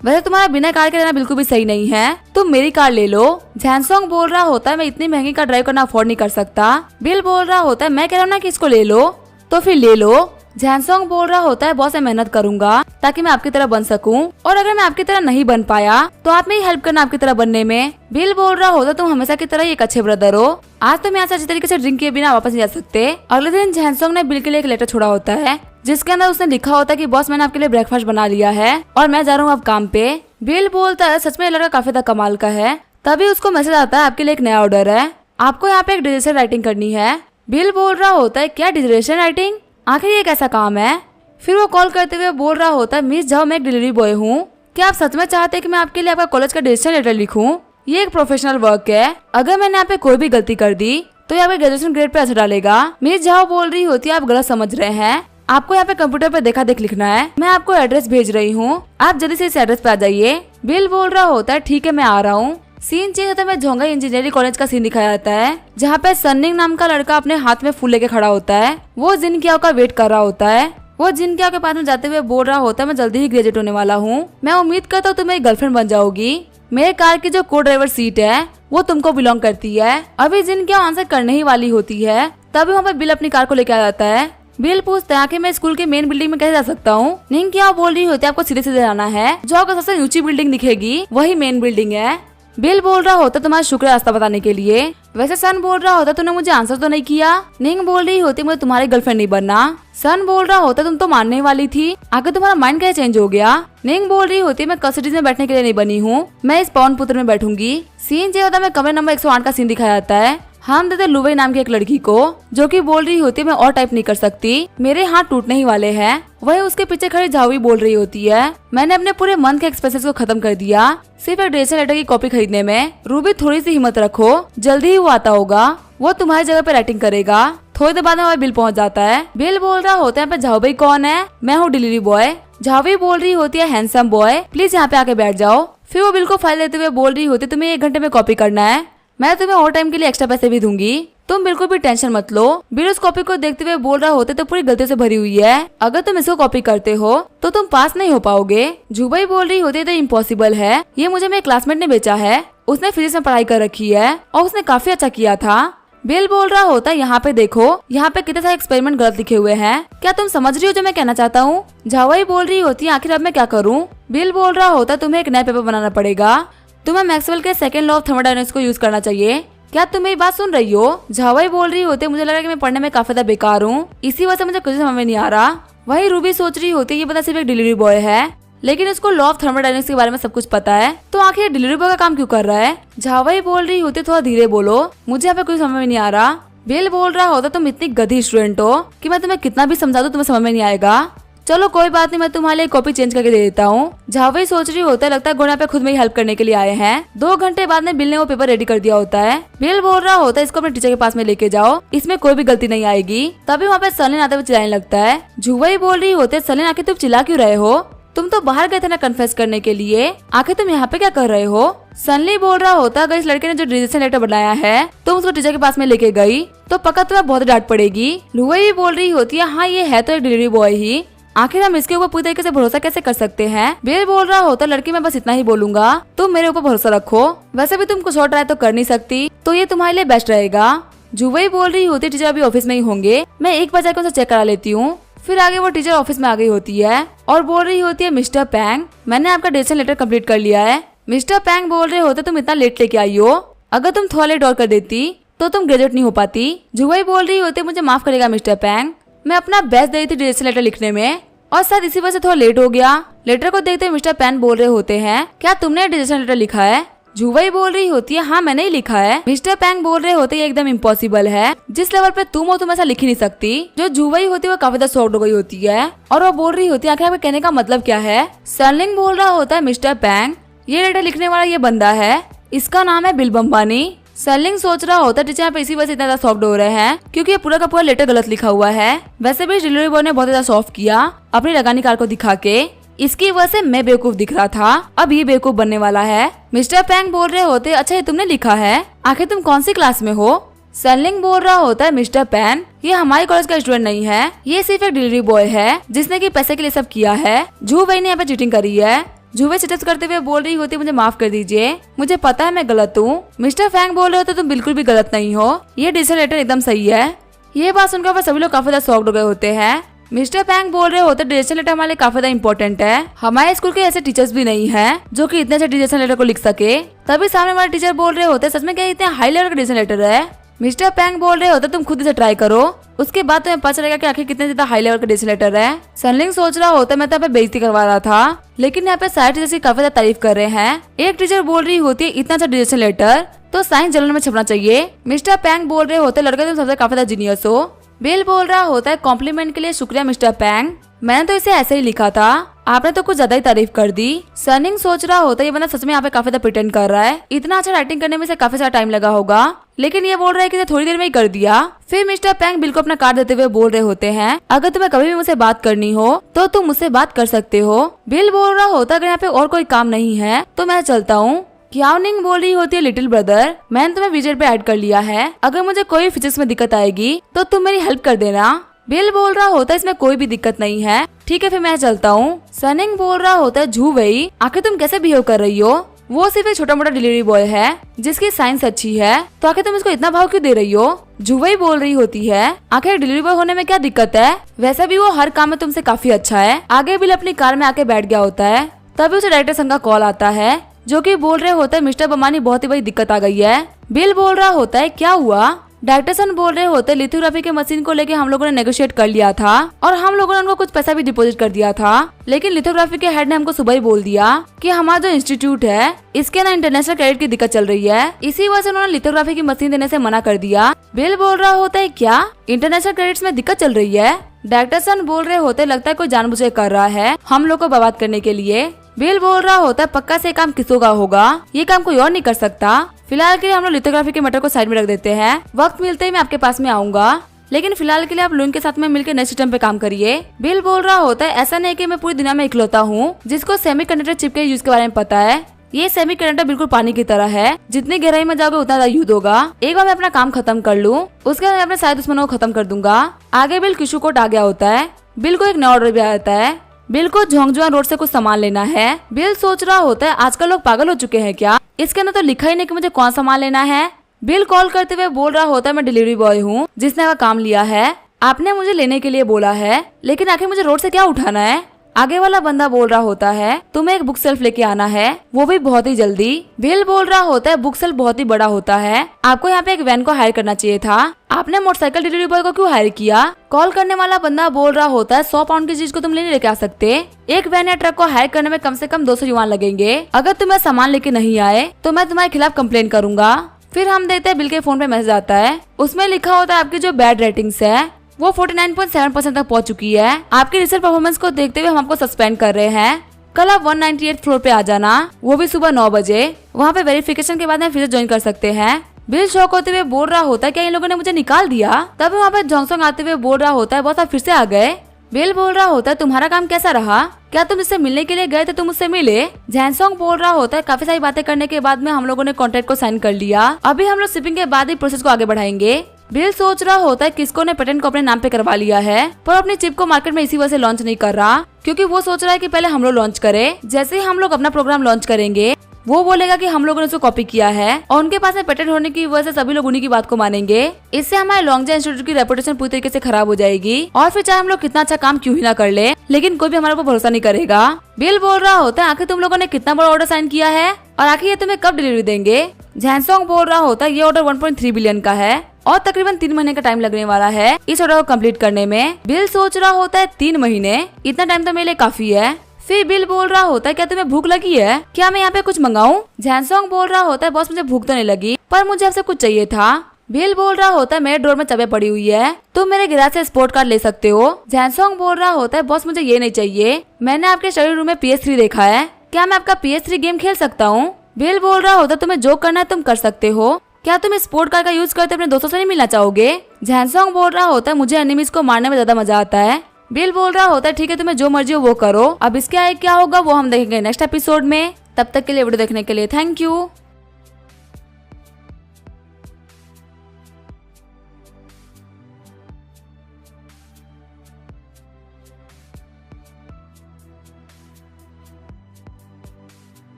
वैसे तुम्हारा बिना कार के रहना बिल्कुल भी सही नहीं है, तुम मेरी कार ले लो। जैनसोंग बोल रहा होता है मैं इतनी महंगी कार ड्राइव करना अफोर्ड नहीं कर सकता। बिल बोल रहा होता है मैं कह रहा हूँ ना कि इसको ले लो, तो फिर ले लो। जैनसोंग बोल रहा होता है बॉस मैं मेहनत करूंगा ताकि मैं आपकी तरह बन सकूं, और अगर मैं आपकी तरह नहीं बन पाया तो आप मेरी हेल्प करना आपकी तरह बनने में। बिल बोल रहा होता तुम हमेशा की तरह एक अच्छे ब्रदर हो, आज तुम यहाँ से अच्छी तरीके से ड्रिंक किए बिना वापस नहीं जा सकते। अगले दिन जैनसोंग ने बिल के लिए एक लेटर छोड़ा होता है जिसके अंदर उसने लिखा होता है कि बॉस मैंने आपके लिए ब्रेकफास्ट बना लिया है और मैं जा रहा हूँ अब काम पे। बिल बोलता है सच में लड़का काफी ज्यादा कमाल का है। तभी उसको मैसेज आता है आपके लिए एक नया ऑर्डर है, आपको यहाँ पे एक डिजिटल राइटिंग करनी है। बिल बोल रहा होता है क्या डिजिटल राइटिंग, आखिर ये कैसा काम है? फिर वो कॉल करते हुए बोल रहा होता है मिस जाओ मैं एक डिलीवरी बॉय हूँ, क्या आप सच में चाहते हैं कि मैं आपके लिए आपका कॉलेज का डिजिटल लेटर लिखूं? ये एक प्रोफेशनल वर्क है, अगर मैंने यहाँ पे कोई भी गलती कर दी तो यहाँ पे ग्रेजुएशन ग्रेड पे असर डालेगा। मिस जाओ बोल रही होती है आप गलत समझ रहे हैं, आपको यहाँ पे कंप्यूटर पे देखा देख लिखना है, मैं आपको एड्रेस भेज रही हूँ, आप जल्दी से इस एड्रेस पे आ जाइए। बिल बोल रहा होता है ठीक है मैं आ रहा हूँ। सीन चेंज होता है झोंगा इंजीनियरिंग कॉलेज का सीन दिखाया जाता है जहाँ पे सन्निंग नाम का लड़का अपने हाथ में फूल लेके खड़ा होता है, वो जिनकियाओ का वेट कर रहा होता है। वो जिनकियाओ के पास में जाते हुए बोल रहा होता है मैं जल्दी ही ग्रेजुएट होने वाला हूँ, मैं उम्मीद करता हूँ तुम मेरी गर्लफ्रेंड बन जाओगी, मेरे कार की जो को ड्राइवर सीट है वो तुमको बिलोंग करती है। अभी जिनकियाओ आंसर करने ही वाली होती है तभी वहाँ पे बिल अपनी कार को लेके आ जाता है। बिल पूछता है कि मैं स्कूल के मेन बिल्डिंग में कैसे जा सकता हूँ? निंकियाओ बोल रही होती है आपको सीधे सीधे जाना है, जो आपको सबसे ऊंची बिल्डिंग दिखेगी वही मेन बिल्डिंग है। बिल बोल रहा होता तुम्हारा शुक्र रास्ता बताने के लिए। वैसे सन बोल रहा होता तूने मुझे आंसर तो नहीं किया। निंग बोल रही होती मुझे तुम्हारी गर्लफ्रेंड नहीं बनना। सन बोल रहा होता तुम तो मानने वाली थी, आगे तुम्हारा माइंड कैसे चेंज हो गया? निंग बोल रही होती मैं कस्टडीज में बैठने के लिए नहीं बनी हूँ, मैं इस पवन पुत्र में बैठूंगी। सीन जो होता है कमरे नंबर 108 का सीन दिखाया जाता है। हम देते लुबई नाम की एक लड़की को जो कि बोल रही होती है मैं और टाइप नहीं कर सकती, मेरे हाथ टूटने ही वाले हैं। वही उसके पीछे खड़ी झावी बोल रही होती है मैंने अपने पूरे मंथ के एक्सपेंसेस को खत्म कर दिया सिर्फ एक डिजिटल लेटर की कॉपी खरीदने में। रूबी थोड़ी सी हिम्मत रखो, जल्दी ही वो आता होगा, वो तुम्हारी जगह पे राइटिंग करेगा। थोड़ी देर बाद में बिल पहुंच जाता है। बिल बोल रहा होता है झावी कौन है? मैं हूँ डिलीवरी बॉय। झावी बोल रही होती है हैंडसम बॉय प्लीज यहाँ पे आके बैठ जाओ। फिर वो बिल को फाइल देते हुए बोल रही होती तुम्हें 1 घंटे में कॉपी करना है, मैं तुम्हें और टाइम के लिए एक्स्ट्रा पैसे भी दूंगी, तुम बिल्कुल भी टेंशन मत लो। बिल उस कॉपी को देखते हुए बोल रहा होते तो पूरी गलती से भरी हुई है, अगर तुम इसको कॉपी करते हो तो तुम पास नहीं हो पाओगे। जुबई बोल रही होती है तो इम्पॉसिबल है, ये मुझे मेरे क्लासमेट ने बेचा है, उसने फिजिक्स में पढ़ाई कर रखी है और उसने काफी अच्छा किया था। बिल बोल रहा होता है यहाँ पे देखो, यहाँ पे कितने सारे एक्सपेरिमेंट गलत लिखे हुए हैं, क्या तुम समझ रही हो जो मैं कहना चाहता हूँ? झावाई बोल रही होती है आखिर अब मैं क्या करूँ? बिल बोल रहा होता है तुम्हें एक नया पेपर बनाना पड़ेगा, तुम्हें मैक्सवेल के सेकंड लॉ ऑफ थर्मोडायनामिक्स को यूज करना चाहिए, क्या तुम मेरी बात सुन रही हो? झावाई बोल रही होती मुझे लगा कि मैं पढ़ने में काफी ज्यादा बेकार हूँ, इसी वजह से मुझे कुछ समझ में नहीं आ रहा। वही रूबी सोच रही होती ये बता सिर्फ एक डिलीवरी बॉय है, लेकिन उसको लॉ ऑफ थर्मोडायनेमिक्स के बारे में सब कुछ पता है, तो आखिर डिलीवरी बॉय का काम क्यों कर रहा है। झावाई बोल रही होती थोड़ा धीरे बोलो, मुझे यहाँ पे कोई समझ में नहीं आ रहा। बिल बोल रहा होता तुम इतनी गधी स्टूडेंट हो कि मैं तुम्हें कितना भी समझा दूं तुम्हें समझ में नहीं आएगा। चलो कोई बात नहीं, मैं तुम्हारे लिए कॉपी चेंज करके दे देता हूँ। झावाई सोच रही होता है लगता है गुणा पे खुद में ही हेल्प करने के लिए आए हैं। 2 घंटे बाद में बिल ने वो पेपर रेडी कर दिया होता है। बिल बोल रहा होता है इसको अपने टीचर के पास में लेके जाओ, इसमें कोई भी गलती नहीं आएगी। तभी वहाँ पे सलीन आते हुए चिल्लाने लगता है। झुवाई बोल रही होते सलीन आखिर तुम चिल्ला क्यों रहे हो, तुम तो बाहर गए थे ना कन्फेस करने के लिए, आखिर तुम यहाँ पे क्या कर रहे हो। सनली बोल रहा होता अगर इस लड़के ने जो रिजेक्शन लेटर बनाया है तुम उसको टीचर के पास में लेके गई तो पक्का तुम्हें बहुत डांट पड़ेगी। लुवई भी बोल रही होती है हाँ ये है तो एक डिलीवरी बॉय ही, आखिर हम इसके ऊपर पूरी तरीके से भरोसा कैसे कर सकते हैं। बिल बोल रहा होता लड़की मैं बस इतना ही बोलूंगा, तुम मेरे ऊपर भरोसा रखो, वैसे भी तुम कुछ और ट्राई तो कर नहीं सकती, तो ये तुम्हारे लिए बेस्ट रहेगा। जुवई बोल रही होती टीचर अभी ऑफिस में ही होंगे, मैं एक बार जाकर उनसे चेक करा लेती हूँ। फिर आगे वो टीचर ऑफिस में आ गई होती है और बोल रही होती है मिस्टर पैंग मैंने आपका डिसीजन लेटर कंप्लीट कर लिया है। मिस्टर पैंग बोल रहे होते तुम इतना लेट लेके आई हो, अगर तुम थोड़ा लेट और कर देती तो तुम ग्रेजुएट नहीं हो पाती। जुवई बोल रही होती मुझे माफ करेगा मिस्टर पैंग, मैं अपना बेस्ट दे रही थी डिसीजन लेटर लिखने में और शायद इसी वजह से थोड़ा लेट हो गया। लेटर को देखते हुए मिस्टर पैंग बोल रहे होते हैं क्या तुमने डिसीजन लेटर लिखा है। जुवई बोल रही होती है हाँ मैंने ही लिखा है। मिस्टर पैंग बोल रहे होते ये एकदम इम्पॉसिबल है, जिस लेवल पे तुम हो तुम ऐसा लिख ही नहीं सकती। जो जुवई होती है वो काफी ज्यादा शॉक्ड हो गई होती है और वो बोल रही होती है आखिर आपके कहने का मतलब क्या है। सर्लिंग बोल रहा होता है मिस्टर पैंग ये लेटर लिखने वाला ये बंदा है, इसका नाम है बिल बम्बानी। सर्लिंग सोच रहा होता टीचर यहाँ पे इसी वजह से इतना ज्यादा सॉफ्ट हो रहे हैं क्योंकि ये पूरा का पूरा लेटर गलत लिखा हुआ है। वैसे भी डिलीवरी बॉय ने बहुत ज्यादा सॉफ्ट किया अपनी लगानी कार को दिखा के, इसकी वजह से मैं बेवकूफ दिख रहा था, अब ये बेवकूफ बनने वाला है। मिस्टर पैंग बोल रहे होते अच्छा ये तुमने लिखा है, आखिर तुम कौन सी क्लास में हो। सर्लिंग बोल रहा होता है मिस्टर पैन ये हमारे कॉलेज का स्टूडेंट नहीं है, ये सिर्फ एक डिलीवरी बॉय है जिसने की पैसे के लिए सब किया है। जुवई ने यहाँ पे चीटिंग करी है। जुवई सजेस्ट करते हुए बोल रही होती मुझे माफ कर दीजिए, मुझे पता है मैं गलत हूँ। मिस्टर पैंग बोल रहे होते तुम बिल्कुल भी गलत नहीं हो, ये डिसीजन लेटर एकदम सही है। ये बात सुनकर सभी लोग काफी ज्यादा शॉक्ड हो गए होते हैं। मिस्टर पैंग बोल रहे होते डिसीजन लेटर हमारे लिए काफी ज्यादा इम्पोर्टेंट है, हमारे स्कूल के ऐसे टीचर्स भी नहीं हैं जो कि इतने अच्छे डिसीजन लेटर को लिख सके। तभी सामने वाले टीचर बोल रहे होते सच में क्या इतने हाई लेवल का डिसीजन लेटर है। मिस्टर पैंग बोल रहे होते तुम खुद इसे ट्राई करो, उसके बाद तुम्हें पता चलेगा कि आखिर कितने ज्यादा हाई लेवल का डिसीजन लेटर है। सनलिंग सोच रहा होता मैं तो यहाँ पे बेइज्जती करवा रहा था, लेकिन यहाँ पे सारे टीचर्स की काफी ज्यादा तारीफ कर रहे हैं। एक टीचर बोल रही होती है इतना अच्छा डिसीजन लेटर तो साइंस जर्नल में छपना चाहिए। मिस्टर पैंग बोल रहे होते लड़के तुम सबसे काफी ज्यादा जीनियस हो। बिल बोल रहा होता है कॉम्प्लीमेंट के लिए शुक्रिया मिस्टर पैंग, मैंने तो इसे ऐसे ही लिखा था, आपने तो कुछ ज्यादा ही तारीफ कर दी। सनिंग सोच रहा होता है ये बंदा सच में यहाँ पे काफी ज्यादा प्रिटेंड कर रहा है, इतना अच्छा राइटिंग करने में से काफी सारा टाइम लगा होगा, लेकिन ये बोल रहा है कि थोड़ी देर में ही कर दिया। फिर मिस्टर पैंग बिल को अपना कार्ड देते हुए बोल रहे होते हैं अगर तुम्हें कभी भी मुझसे बात करनी हो तो तुम मुझसे बात कर सकते हो। बिल बोल रहा होता है अगर यहाँ पे और कोई काम नहीं है तो मैं चलता हूँ। क्याओनिंग बोल रही होती है लिटिल ब्रदर मैंने तुम्हें विजेट पे ऐड कर लिया है, अगर मुझे कोई फिजिक्स में दिक्कत आएगी तो तुम मेरी हेल्प कर देना। बिल बोल रहा होता है इसमें कोई भी दिक्कत नहीं है, ठीक है फिर मैं चलता हूँ। सनिंग बोल रहा होता है झूवई आखिर तुम कैसे बिहेव कर रही हो, वो सिर्फ एक छोटा मोटा डिलीवरी बॉय है जिसकी साइंस अच्छी है, तो आखिर तुम इसको इतना भाव क्यों दे रही हो। झूवई बोल रही होती है आखिर डिलीवरी बॉय होने में क्या दिक्कत है, वैसे भी वो हर काम में तुमसे काफी अच्छा है। आगे बिल अपनी कार में आके बैठ गया होता है, तभी उसे डायरेक्टर संग का कॉल आता है जो कि बोल रहे होते हैं मिस्टर बमानी बहुत ही बड़ी दिक्कत आ गई है। बिल बोल रहा होता है क्या हुआ। डायरेक्टर सन बोल रहे होते लिथोग्राफी के मशीन को लेके हम लोगों ने नेगोशिएट कर लिया था और हम लोगों ने उनको कुछ पैसा भी डिपॉजिट कर दिया था, लेकिन लिथोग्राफी के हेड ने हमको सुबह ही बोल दिया कि हमारा जो इंस्टीट्यूट है इसके ना इंटरनेशनल क्रेडिट की दिक्कत चल रही है, इसी वजह से उन्होंने लिथोग्राफी की मशीन देने से मना कर दिया। बिल बोल रहा होता है क्या इंटरनेशनल क्रेडिट्स में दिक्कत चल रही है। डायरेक्टर सन बोल रहे होते लगता है कोई जानबूझ कर रहा है हम लोग को बर्बाद करने के लिए। बिल बोल रहा होता है पक्का से काम किसों का होगा, ये काम कोई और नहीं कर सकता। फिलहाल के लिए हम लोग लिथोग्राफी के मैटर को साइड में रख देते हैं, वक्त मिलते ही मैं आपके पास में आऊंगा, लेकिन फिलहाल के लिए आप लुइन के साथ में मिलकर नए सिस्टम पे काम करिए। बिल बोल रहा होता है ऐसा नहीं कि मैं पूरी दुनिया में इकलौता हूँ जिसको सेमीकंडक्टर चिप के यूज के बारे में पता है, ये सेमीकंडक्टर बिल्कुल पानी की तरह है, जितनी गहराई में जाओगे उतना ज्यादा युद्ध होगा। एक बार मैं अपना काम खत्म कर लूँ उसके बाद मैं अपने सारे दुश्मनों को खत्म कर दूंगा। आगे बिल किशुकोट आ गया होता है, बिल को एक नया ऑर्डर भी आ जाता है, बिल को झोंगजुआ रोड से कुछ सामान लेना है। बिल सोच रहा होता है आजकल लोग पागल हो चुके हैं क्या, इसके अंदर तो लिखा ही नहीं कि मुझे कौन सामान लेना है। बिल कॉल करते हुए बोल रहा होता है मैं डिलीवरी बॉय हूँ जिसने का काम लिया है, आपने मुझे लेने के लिए बोला है, लेकिन आखिर मुझे रोड से क्या उठाना है। आगे वाला बंदा बोल रहा होता है तुम्हें एक बुक सेल्फ लेके आना है, वो भी बहुत ही जल्दी। बिल बोल रहा होता है बुक सेल्फ बहुत ही बड़ा होता है, आपको यहाँ पे एक वैन को हायर करना चाहिए था, आपने मोटरसाइकिल डिलीवरी बॉय को क्यों हायर किया। कॉल करने वाला बंदा बोल रहा होता है 100 पाउंड की चीज को तुम लेके आ सकते, एक वैन या ट्रक को हायर करने में कम से कम 200 युआन लगेंगे, अगर तुम्हें सामान लेके नहीं आए तो मैं तुम्हारे खिलाफ कंप्लेन करूंगा। फिर हम देखते हैं बिल के फोन पे मैसेज आता है, उसमें लिखा होता है आपकी जो बैड रेटिंग्स है वो 49.7% तक पहुंच चुकी है, आपकी रिसेंट परफॉर्मेंस को देखते हुए हम आपको सस्पेंड कर रहे हैं, कल आप 198 फ्लोर पे आ जाना, वो भी सुबह 9 बजे, वहाँ पे वेरिफिकेशन के बाद में फिर ज्वाइन कर सकते हैं। बिल शॉक होते हुए बोल रहा होता है क्या इन लोगों ने मुझे निकाल दिया, तभी वहाँ पे जोंगसोंग आते हुए बोल रहा होता है बॉस आप फिर से आ गए। बिल बोल रहा होता है तुम्हारा काम कैसा रहा, क्या तुम इससे मिलने के लिए गए थे, तुम मुझसे मिले। जैनसोंग बोल रहा होता है काफी सारी बातें करने के बाद में हम लोगों ने कॉन्ट्रैक्ट को साइन कर लिया, अभी हम लोग शिपिंग के बाद ही प्रोसेस को आगे बढ़ाएंगे। बिल सोच रहा होता है किसको ने पेटेंट को अपने नाम पे करवा लिया है, पर अपनी चिप को मार्केट में इसी वजह से लॉन्च नहीं कर रहा, क्योंकि वो सोच रहा है कि पहले हम लोग लॉन्च करें, जैसे ही हम लोग अपना प्रोग्राम लॉन्च करेंगे वो बोलेगा कि हम लोगों ने उसको कॉपी किया है और उनके पास में पेटेंट होने की वजह से सभी लोग उन्हीं की बात को मानेंगे, इससे हमारे लॉन्गजा इंस्टीट्यूट की रेपुटेशन पूरी तरीके से खराब हो जाएगी और फिर चाहे हम लोग कितना अच्छा काम क्यों ही ना कर ले, लेकिन कोई भी हमारे ऊपर भरोसा नहीं करेगा। बिल बोल रहा होता है आखिर तुम लोगों ने कितना बड़ा ऑर्डर साइन किया है और आखिर ये तुम्हें कब डिलीवरी देंगे। जैनसोंग बोल रहा होता है ये ऑर्डर 1.3 बिलियन का है और तकरीबन 3 महीने का टाइम लगने वाला है इस ऑर्डर को कंप्लीट करने में। बिल सोच रहा होता है 3 महीने, इतना टाइम तो मेरे लिए काफी है। फिर बिल बोल रहा होता है क्या तुम्हें भूख लगी है, क्या मैं यहाँ पे कुछ मंगाऊं। जैनसोंग बोल रहा होता है बॉस मुझे भूख तो नहीं लगी पर मुझे आपसे कुछ चाहिए था। बिल बोल रहा होता है मेरे ड्रॉर में चाबियां पड़ी हुई है, तुम मेरे गैराज से स्पोर्ट कार ले सकते हो। जैनसोंग बोल रहा होता है बॉस मुझे ये नहीं चाहिए, मैंने आपके स्टडी रूम में PS3 देखा है, क्या मैं आपका PS3 गेम खेल सकता हूँ। बिल बोल रहा होता है तुम्हें जो करना है तुम कर सकते हो, क्या तुम स्पोर्ट कार का यूज करते अपने दोस्तों से नहीं मिलना चाहोगे। जैनसोंग बोल रहा होता है मुझे एनिमीज को मारने में ज्यादा मजा आता है। बिल बोल रहा होता है ठीक है तुम्हें जो मर्जी हो वो करो, अब इसके आगे क्या होगा वो हम देखेंगे नेक्स्ट एपिसोड में, तब तक के लिए वीडियो देखने के लिए थैंक यू।